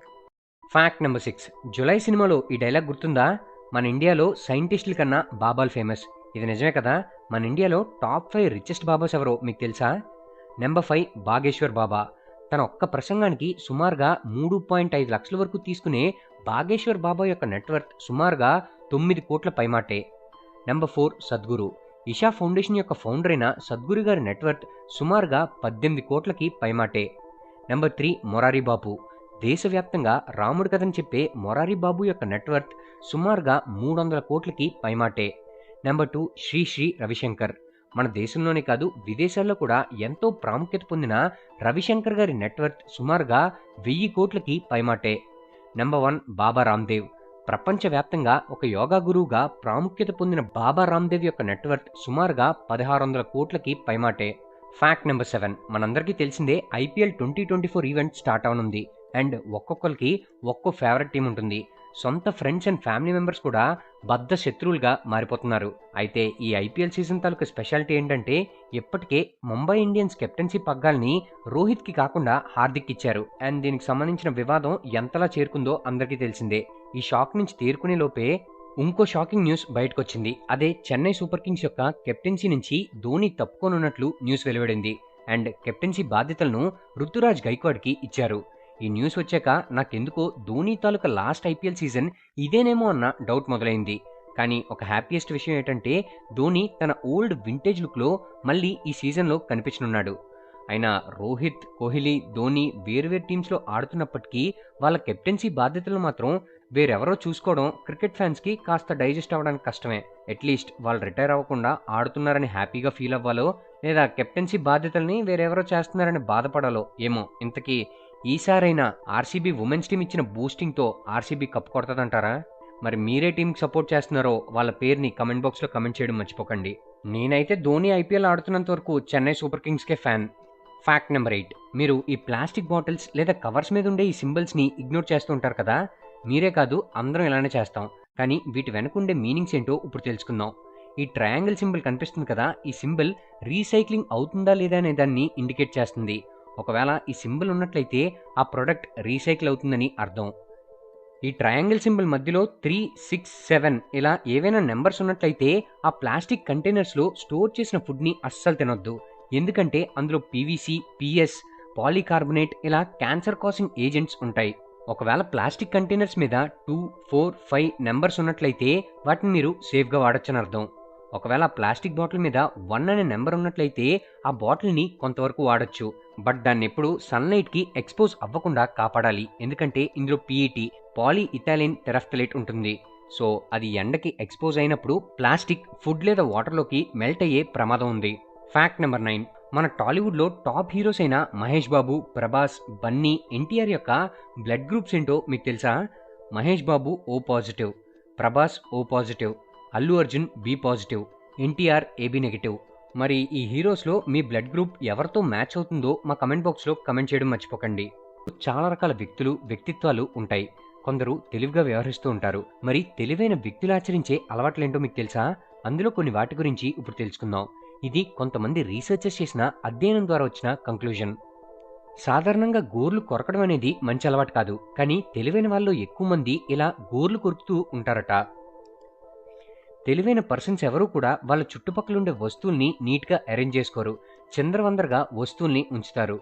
Fact number 6. జులై సినిమాలో ఈ డైలాగ్ గుర్తుందా? మన ఇండియాలో సైంటిస్టుల కన్నా బాబాలు ఫేమస్. ఇది నిజమే కదా. మన ఇండియాలో టాప్ 5 రిచెస్ట్ బాబాస్ ఎవరో మీకు తెలుసా? నెంబర్ 5 బాగేశ్వర్ బాబా. తన ఒక్క ప్రసంగానికి సుమారుగా 3.5 లక్షల వరకు తీసుకునే బాగేశ్వర్ బాబా యొక్క నెట్వర్త్ సుమారుగా 9 కోట్ల పైమాటే. నెంబర్ 4 సద్గురు. ఇషా ఫౌండేషన్ యొక్క ఫౌండర్ అయిన సద్గురు గారి నెట్వర్త్ సుమారుగా 18 కోట్లకి పైమాటే. నెంబర్ 3 మొరారి బాబు. దేశవ్యాప్తంగా రాముడి కథని చెప్పే మొరారి బాబు యొక్క నెట్వర్త్ సుమారుగా 300 కోట్లకి పైమాటే. నెంబర్ 2 శ్రీ శ్రీ రవిశంకర్. మన దేశంలోనే కాదు విదేశాల్లో కూడా ఎంతో ప్రాముఖ్యత పొందిన రవిశంకర్ గారి నెట్వర్త్ సుమారుగా 1000 కోట్లకి పైమాటే. నెంబర్ 1 బాబా రామ్దేవ్. ప్రపంచవ్యాప్తంగా ఒక యోగా గురువుగా ప్రాముఖ్యత పొందిన బాబా రామ్దేవ్ యొక్క నెట్వర్త్ సుమారుగా 1600 కోట్లకి పైమాటే. Fact number 7. మనందరికీ తెలిసిందే IPL 2024 ఈవెంట్ స్టార్ట్ అవనుంది. అండ్ ఒక్కొక్కరికి ఒక్కో ఫేవరెట్ టీం ఉంటుంది. సొంత ఫ్రెండ్స్ అండ్ ఫ్యామిలీ మెంబర్స్ కూడా బద్ధ శత్రువులుగా మారిపోతున్నారు. అయితే ఈ IPL సీజన్ తాలూకు స్పెషాలిటీ ఏంటంటే ఇప్పటికే ముంబై ఇండియన్స్ కెప్టెన్సీ పగ్గాల్ని రోహిత్కి కాకుండా హార్దిక్ ఇచ్చారు. అండ్ దీనికి సంబంధించిన వివాదం ఎంతలా చేరుకుందో అందరికీ తెలిసిందే. ఈ షాక్ నుంచి తేరుకునే లోపే ఇంకో షాకింగ్ న్యూస్ బయటకు వచ్చింది. అదే చెన్నై సూపర్ కింగ్స్ యొక్క కెప్టెన్సీ నుంచి ధోని తప్పుకోనున్నట్లు న్యూస్ వెలువడింది. అండ్ కెప్టెన్సీ బాధ్యతలను రుతురాజ్ గైక్వాడ్కి ఇచ్చారు. ఈ న్యూస్ వచ్చాక నాకెందుకో ధోని తాలూకా లాస్ట్ IPL సీజన్ ఇదేనేమో అన్న డౌట్ మొదలైంది. కానీ ఒక హ్యాపీయెస్ట్ విషయం ఏంటంటే ధోని తన ఓల్డ్ వింటేజ్ లుక్లో మళ్ళీ ఈ సీజన్లో కనిపించనున్నాడు. అయినా రోహిత్, కోహ్లీ, ధోని వేరువేరు టీమ్స్లో ఆడుతున్నప్పటికీ వాళ్ళ కెప్టెన్సీ బాధ్యతలు మాత్రం వేరెవరో చూసుకోవడం క్రికెట్ ఫ్యాన్స్కి కాస్త డైజెస్ట్ అవ్వడానికి కష్టమే. అట్లీస్ట్ వాళ్ళు రిటైర్ అవ్వకుండా ఆడుతున్నారని హ్యాపీగా ఫీల్ అవ్వాలో లేదా కెప్టెన్సీ బాధ్యతల్ని వేరెవరో చేస్తున్నారని బాధపడాలో ఏమో. ఇంతకీ ఈసారైనా RCB ఉమెన్స్ టీం ఇచ్చిన బూస్టింగ్తో RCB కప్పు కొడతదంటారా? మరి మీరే టీంకి సపోర్ట్ చేస్తున్నారో వాళ్ళ పేరుని కమెంట్ బాక్స్లో కమెంట్ చేయడం మర్చిపోకండి. నేనైతే ధోని IPL ఆడుతున్నంత వరకు చెన్నై సూపర్ కింగ్స్కే ఫ్యాన్. Fact number 8. మీరు ఈ ప్లాస్టిక్ బాటిల్స్ లేదా కవర్స్ మీద ఉండే ఈ సింబల్స్ని ఇగ్నోర్ చేస్తూ ఉంటారు కదా. మీరే కాదు, అందరం ఇలానే చేస్తాం. కానీ వీటి వెనకుండే మీనింగ్స్ ఏంటో ఇప్పుడు తెలుసుకుందాం. ఈ ట్రయాంగిల్ సింబల్ కనిపిస్తుంది కదా, ఈ సింబల్ రీసైక్లింగ్ అవుతుందా లేదా అనే దాన్ని ఇండికేట్ చేస్తుంది. ఒకవేళ ఈ సింబల్ ఉన్నట్లయితే ఆ ప్రోడక్ట్ రీసైకిల్ అవుతుందని అర్థం. ఈ ట్రయాంగిల్ సింబల్ మధ్యలో 3, 6, 7 ఇలా ఏవైనా నెంబర్స్ ఉన్నట్లయితే ఆ ప్లాస్టిక్ కంటైనర్స్లో స్టోర్ చేసిన ఫుడ్ని అస్సలు తినొద్దు. ఎందుకంటే అందులో PVC, PS, పాలీకార్బోనేట్ ఇలా క్యాన్సర్ కాసింగ్ ఏజెంట్స్ ఉంటాయి. ఒకవేళ ప్లాస్టిక్ కంటైనర్స్ మీద 2, 4, 5 నెంబర్స్ ఉన్నట్లయితే వాటిని మీరు సేఫ్గా వాడొచ్చని అర్థం. ఒకవేళ ప్లాస్టిక్ బాటిల్ మీద 1 అనే నెంబర్ ఉన్నట్లయితే ఆ బాటిల్ని కొంతవరకు వాడచ్చు. బట్ దాన్ని ఎప్పుడు సన్లైట్కి ఎక్స్పోజ్ అవ్వకుండా కాపాడాలి. ఎందుకంటే ఇందులో PET, పాలీ ఇథైలిన్ టెరాఫ్థలేట్ ఉంటుంది. సో అది ఎండకి ఎక్స్పోజ్ అయినప్పుడు ప్లాస్టిక్ ఫుడ్ లేదా వాటర్లోకి మెల్ట్ అయ్యే ప్రమాదం ఉంది. Fact number 9. మన టాలీవుడ్లో టాప్ హీరోస్ అయిన మహేష్ బాబు, ప్రభాస్, బన్నీ, NTR యొక్క బ్లడ్ గ్రూప్స్ ఏంటో మీకు తెలుసా? Mahesh Babu O positive, Prabhas O positive, Allu Arjun B positive, NTR AB negative. మరి ఈ హీరోస్లో మీ బ్లడ్ గ్రూప్ ఎవరితో మ్యాచ్ అవుతుందో మా కమెంట్ బాక్స్లో కమెంట్ చేయడం మర్చిపోకండి. చాలా రకాల వ్యక్తిత్వాలు ఉంటాయి. కొందరు తెలివిగా వ్యవహరిస్తూ ఉంటారు. మరి తెలివైన వ్యక్తులు ఆచరించే అలవాట్లేంటో మీకు తెలుసా? అందులో కొన్ని వాటి గురించి ఇప్పుడు తెలుసుకుందాం. ఇది కొంతమంది రీసెర్చర్స్ చేసిన అధ్యయనం ద్వారా వచ్చిన కంక్లూజన్. సాధారణంగా గోర్లు కొరకడం అనేది మంచి అలవాటు కాదు. కానీ తెలివైన వాళ్ళు ఎక్కువ మంది ఇలా గోర్లు కొరుకుతూ ఉంటారట. తెలివైన పర్సన్స్ ఎవరూ కూడా వాళ్ళ చుట్టుపక్కల ఉండే వస్తువుల్ని నీట్గా అరేంజ్ చేసుకోరు. చిందరవందరగా వస్తువుల్ని ఉంచుతారు.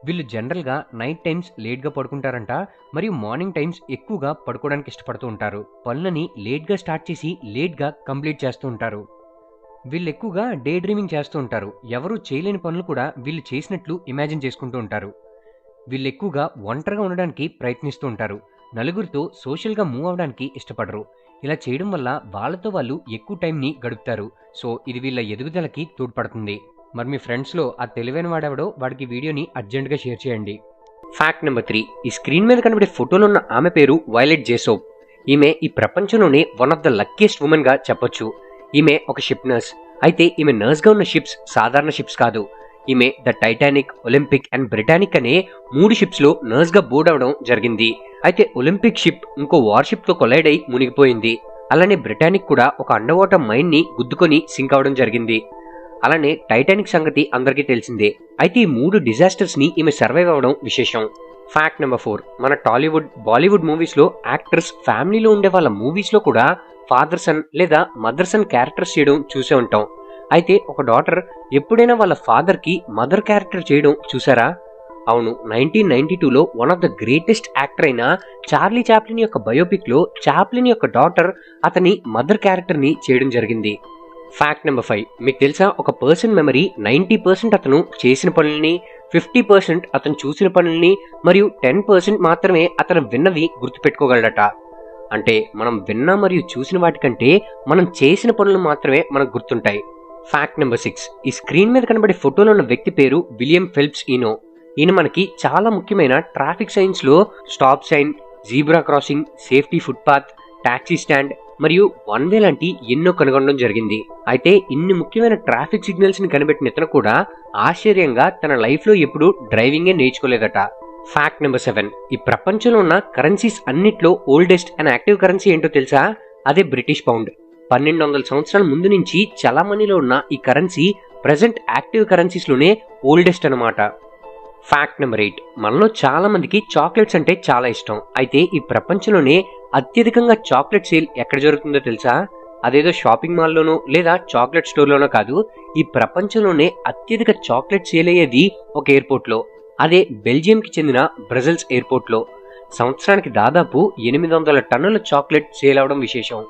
వీళ్ళు జనరల్గా నైట్ టైమ్స్ లేట్గా పడుకుంటారంట. మరియు మార్నింగ్ టైమ్స్ ఎక్కువగా పడుకోవడానికి ఇష్టపడుతూ ఉంటారు. పనులని లేట్గా స్టార్ట్ చేసి లేట్గా కంప్లీట్ చేస్తూ ఉంటారు. వీళ్ళు ఎక్కువగా డే డ్రీమింగ్ చేస్తూ ఉంటారు. ఎవరూ చేయలేని పనులు కూడా వీళ్ళు చేసినట్లు ఇమాజిన్ చేసుకుంటూ ఉంటారు. వీళ్ళు ఎక్కువగా ఒంటరిగా ఉండడానికి ప్రయత్నిస్తూ ఉంటారు. నలుగురితో సోషల్గా మూవ్ అవడానికి ఇష్టపడరు. ఇలా చేయడం వల్ల వాళ్ళతో వాళ్ళు ఎక్కువ టైంని గడుపుతారు. సో ఇది వీళ్ళ ఎదుగుదలకి తోడ్పడుతుంది. మరి మీ ఫ్రెండ్స్లో ఆ తెలివైన వాడెవడో వాడికి వీడియోని అర్జెంటుగా షేర్ చేయండి. Fact number 3. ఈ స్క్రీన్ మీద కనబడే ఫోటోలో ఉన్న ఆమె పేరు వైలెట్ జేసోప్. ఈమె ఈ ప్రపంచంలోనే one of the luckiest women గా చెప్పొచ్చు. ఈమె ఒక షిప్ నర్స్. అయితే ఈమె నర్స్గా ఉన్న షిప్స్ సాధారణ షిప్స్ కాదు. ఈమె the Titanic, Olympic and Britannic అనే 3 షిప్స్ లో నర్స్ గా బోర్డ్ అవడం జరిగింది. అయితే ఒలింపిక్ షిప్ ఇంకో వార్షిప్ తో కొలైడ్ అయి మునిగిపోయింది. అలానే బ్రిటానిక్ కూడా ఒక అండర్ వాటర్ మైన్ ని గుద్దుకొని సింక్ అవడం జరిగింది. అలానే టైటానిక్ సంగతి అందరికీ తెలిసిందే. అయితే ఈ 3 డిజాస్టర్స్ ని ఈమె సర్వైవ్ అవడం విశేషం. Fact number 4. మన టాలీవుడ్, బాలీవుడ్ మూవీస్ లో యాక్టర్స్ ఫ్యామిలీలో ఉండే వాళ్ళ మూవీస్ లో కూడా ఫాదర్ సన్ లేదా మదర్ సన్ క్యారెక్టర్స్ చేయడం చూసే ఉంటాం. అయితే ఒక డాటర్ ఎప్పుడైనా వాళ్ళ ఫాదర్ కి మదర్ క్యారెక్టర్ చేయడం చూసారా? అవును, 1992లో one of the greatest actor అయిన చార్లీ చాప్లిన్ యొక్క బయోపిక్ లో చాప్లిన్ యొక్క డాటర్ అతని మదర్ క్యారెక్టర్ ని చేయడం జరిగింది. Fact number 5. మీకు తెలుసా, ఒక పర్సన్ మెమరీ 90% అతను చేసిన పనుల్ని, 50% అతను చూసిన పనుల్ని మరియు 10% మాత్రమే అతను విన్నవి గుర్తుపెట్టుకోగలడట. అంటే మనం విన్న మరియు చూసిన వాటికంటే మనం చేసిన పనులు మాత్రమే మనకు గుర్తుంటాయి. Fact number 6. ఈ స్క్రీన్ మీద కనబడే ఫోటోలో ఉన్న వ్యక్తి పేరు విలియం ఫెల్ప్స్ ఈనో. ఈయన మనకి చాలా ముఖ్యమైన ట్రాఫిక్ సైన్స్ లో stop sign, zebra crossing, safety footpath, taxi stand మరియు వన్ వే లాంటి ఎన్నో కనుగొనడం జరిగింది. అయితే ఇన్ని ముఖ్యమైన ట్రాఫిక్ సిగ్నల్స్ ని కనిపెట్టిన ఇతను కూడా ఆశ్చర్యంగా తన లైఫ్ లో ఎప్పుడు డ్రైవింగే నేర్చుకోలేదట. Fact number 7. ఈ ప్రపంచంలో ఉన్న కరెన్సీస్ అన్నిట్లో ఓల్డెస్ట్ అండ్ యాక్టివ్ కరెన్సీ ఏంటో తెలుసా? అదే బ్రిటిష్ పౌండ్. 1200 సంవత్సరాల ముందు నుంచి చలామణిలో ఉన్న ఈ కరెన్సీ ప్రెసెంట్ యాక్టివ్ కరెన్సీస్ లోనే ఓల్డెస్ట్ అన్నమాట. Fact number 8. మనలో చాలా మందికి చాక్లెట్స్ అంటే చాలా ఇష్టం. అయితే ఈ ప్రపంచంలోనే అత్యధికంగా చాక్లెట్ సేల్ ఎక్కడ జరుగుతుందో తెలుసా? అదేదో షాపింగ్ మాల్లోనో లేదా చాక్లెట్ స్టోర్లోనో కాదు. ఈ ప్రపంచంలోనే అత్యధిక చాక్లెట్ సేల్ అయ్యేది ఒక ఎయిర్పోర్ట్ లో. అదే బెల్జియంకి చెందిన బ్రజెల్స్ ఎయిర్పోర్ట్ లో. సంవత్సరానికి దాదాపు 800 టన్నుల చాక్లెట్ సేల్ అవడం విశేషం.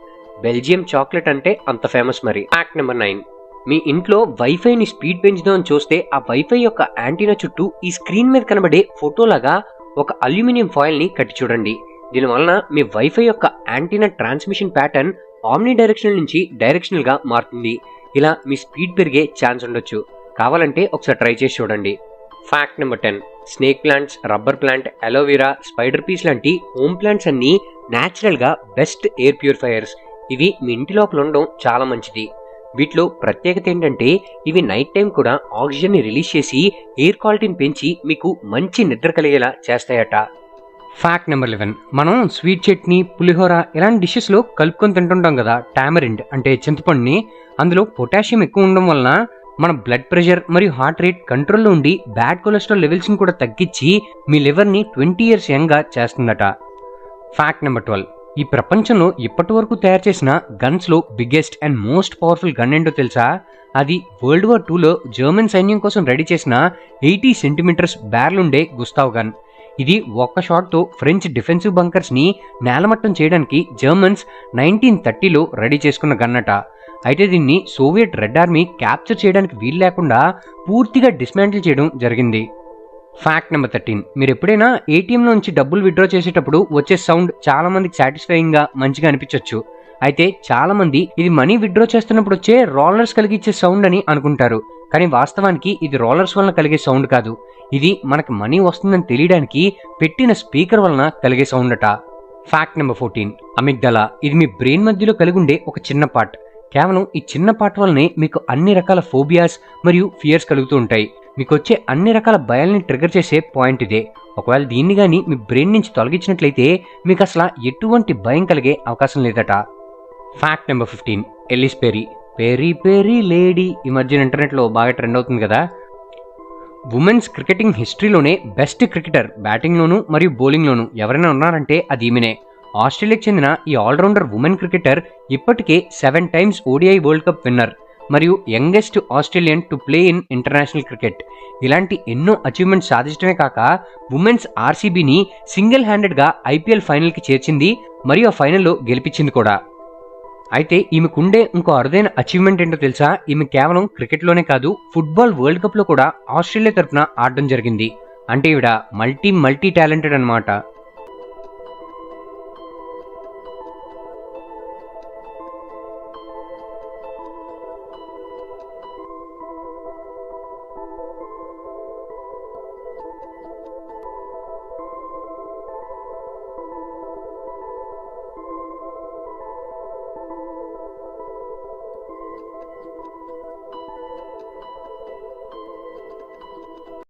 బెల్జియం చాక్లెట్ అంటే అంత ఫేమస్ మరి. Fact number 9. మీ ఇంట్లో వైఫైని స్పీడ్ పెంచుదామని చూస్తే ఆ వైఫై యొక్క యాంటీనా చుట్టూ ఈ స్క్రీన్ మీద కనబడే ఫోటోలాగా ఒక అల్యూమినియం ఫాయిల్ ని కట్టి చూడండి. దీనివలన మీ వైఫై యొక్క antenna transmission pattern omni directional నుంచి డైరెక్షనల్ గా మారుతుంది. ఇలా మీ స్పీడ్ పెరిగే ఛాన్స్ ఉండొచ్చు. కావాలంటే ఒకసారి ట్రై చేసి చూడండి. Fact number 10. Snake plants, rubber plant, aloe vera, spider peace లాంటి హోమ్ ప్లాంట్స్ అన్ని న్యాచురల్ గా బెస్ట్ ఎయిర్ ప్యూరిఫైయర్స్. ఇవి మీ ఇంటి లోపల ఉండడం చాలా మంచిది. వీటిలో ప్రత్యేకత ఏంటంటే ఇవి నైట్ టైం కూడా ఆక్సిజన్ ని రిలీజ్ చేసి ఎయిర్ క్వాలిటీని పెంచి మీకు మంచి నిద్ర కలిగేలా చేస్తాయట. Fact number 11. మనం స్వీట్ చట్నీ, పులిహోర ఇలాంటి డిషెస్ లో కలుపుకొని తింటుంటాం కదా టామరిండ్ అంటే చింతపండుని. అందులో పొటాషియం ఎక్కువ ఉండడం వలన మన బ్లడ్ ప్రెషర్ మరియు హార్ట్ రేట్ కంట్రోల్లో ఉండి బ్యాడ్ కొలెస్ట్రాల్ లెవెల్స్ ని కూడా తగ్గించి మీ లివర్ ని 20 years యంగ్ గా చేస్తుందట. Fact number 12. ఈ ప్రపంచంలో ఇప్పటి వరకు తయారు చేసిన గన్స్ లో biggest and most powerful gun ఏంటో తెలుసా? అది World War II జర్మన్ సైన్యం కోసం రెడీ చేసిన 80 centimeters బ్యారెల్ ఉండే గుస్తావ్ గన్. ఇది ఒక్క షాట్ తో ఫ్రెంచ్ డిఫెన్సివ్ బంకర్స్ ని నేలమట్టం చేయడానికి జర్మన్స్ 1930లో రెడీ చేసుకున్న గన్ అట. అయితే దీన్ని సోవియట్ రెడ్ ఆర్మీ క్యాప్చర్ చేయడానికి వీలు లేకుండా పూర్తిగా డిస్మాంటిల్ చేయడం జరిగింది. Fact number 13. మీరు ఎప్పుడైనా ఏటీఎం నుంచి డబ్బులు విత్డ్రా చేసేటప్పుడు వచ్చే సౌండ్ చాలా మందికి సాటిస్ఫైయింగ్ గా మంచిగా అనిపించవచ్చు. అయితే చాలా మంది ఇది మనీ విత్డ్రా చేస్తున్నప్పుడు వచ్చే రోలర్స్ కలిగించే సౌండ్ అని అనుకుంటారు. కానీ వాస్తవానికి ఇది రోలర్స్ వలన కలిగే సౌండ్ కాదు. ఇది మనకి మనీ వస్తుందని తెలియడానికి పెట్టిన స్పీకర్ వలన కలిగే సౌండ్ అట. Fact number 14. అమిగ్డలా. ఇది మీ బ్రెయిన్ మధ్యలో కలిగి ఉండే ఒక చిన్న పార్ట్. కేవలం ఈ చిన్న పార్ట్ వల్లనే మీకు అన్ని రకాల ఫోబియాస్ మరియు ఫియర్స్ కలుగుతూ ఉంటాయి. మీకు వచ్చే అన్ని రకాల భయాల్ని ట్రిగర్ చేసే పాయింట్ ఇదే. ఒకవేళ దీన్ని గానీ మీ బ్రెయిన్ నుంచి తొలగించినట్లయితే మీకు అసలు ఎటువంటి భయం కలిగే అవకాశం లేదట. Fact number 15. Ellis peri. Peri peri lady ఈ మధ్యన ఇంటర్నెట్లో బాగా ట్రెండ్ అవుతుంది కదా. ఉమెన్స్ క్రికెటింగ్ హిస్టరీలోనే బెస్ట్ క్రికెటర్ బ్యాటింగ్లోనూ మరియు బౌలింగ్లోనూ ఎవరైనా ఉన్నారంటే అది ఈమెనే. ఆస్ట్రేలియాకి చెందిన ఈ ఆల్రౌండర్ ఉమెన్ క్రికెటర్ ఇప్పటికే 7 times ODI world cup winner మరియు youngest Australian to play in international cricket. ఇలాంటి ఎన్నో అచీవ్మెంట్స్ సాధించడమే కాక ఉమెన్స్ ఆర్సీబీని సింగిల్ హ్యాండెడ్గా IPL ఫైనల్కి చేర్చింది మరియు ఆ ఫైనల్లో గెలిపించింది కూడా. అయితే ఈమెకుండే ఇంకో అరుదైన అచీవ్మెంట్ ఏంటో తెలుసా? ఈమె కేవలం క్రికెట్లోనే కాదు ఫుట్బాల్ వరల్డ్ కప్లో కూడా ఆస్ట్రేలియా తరఫున ఆడడం జరిగింది. అంటే ఈవిడ మల్టీ టాలెంటెడ్ అన్నమాట.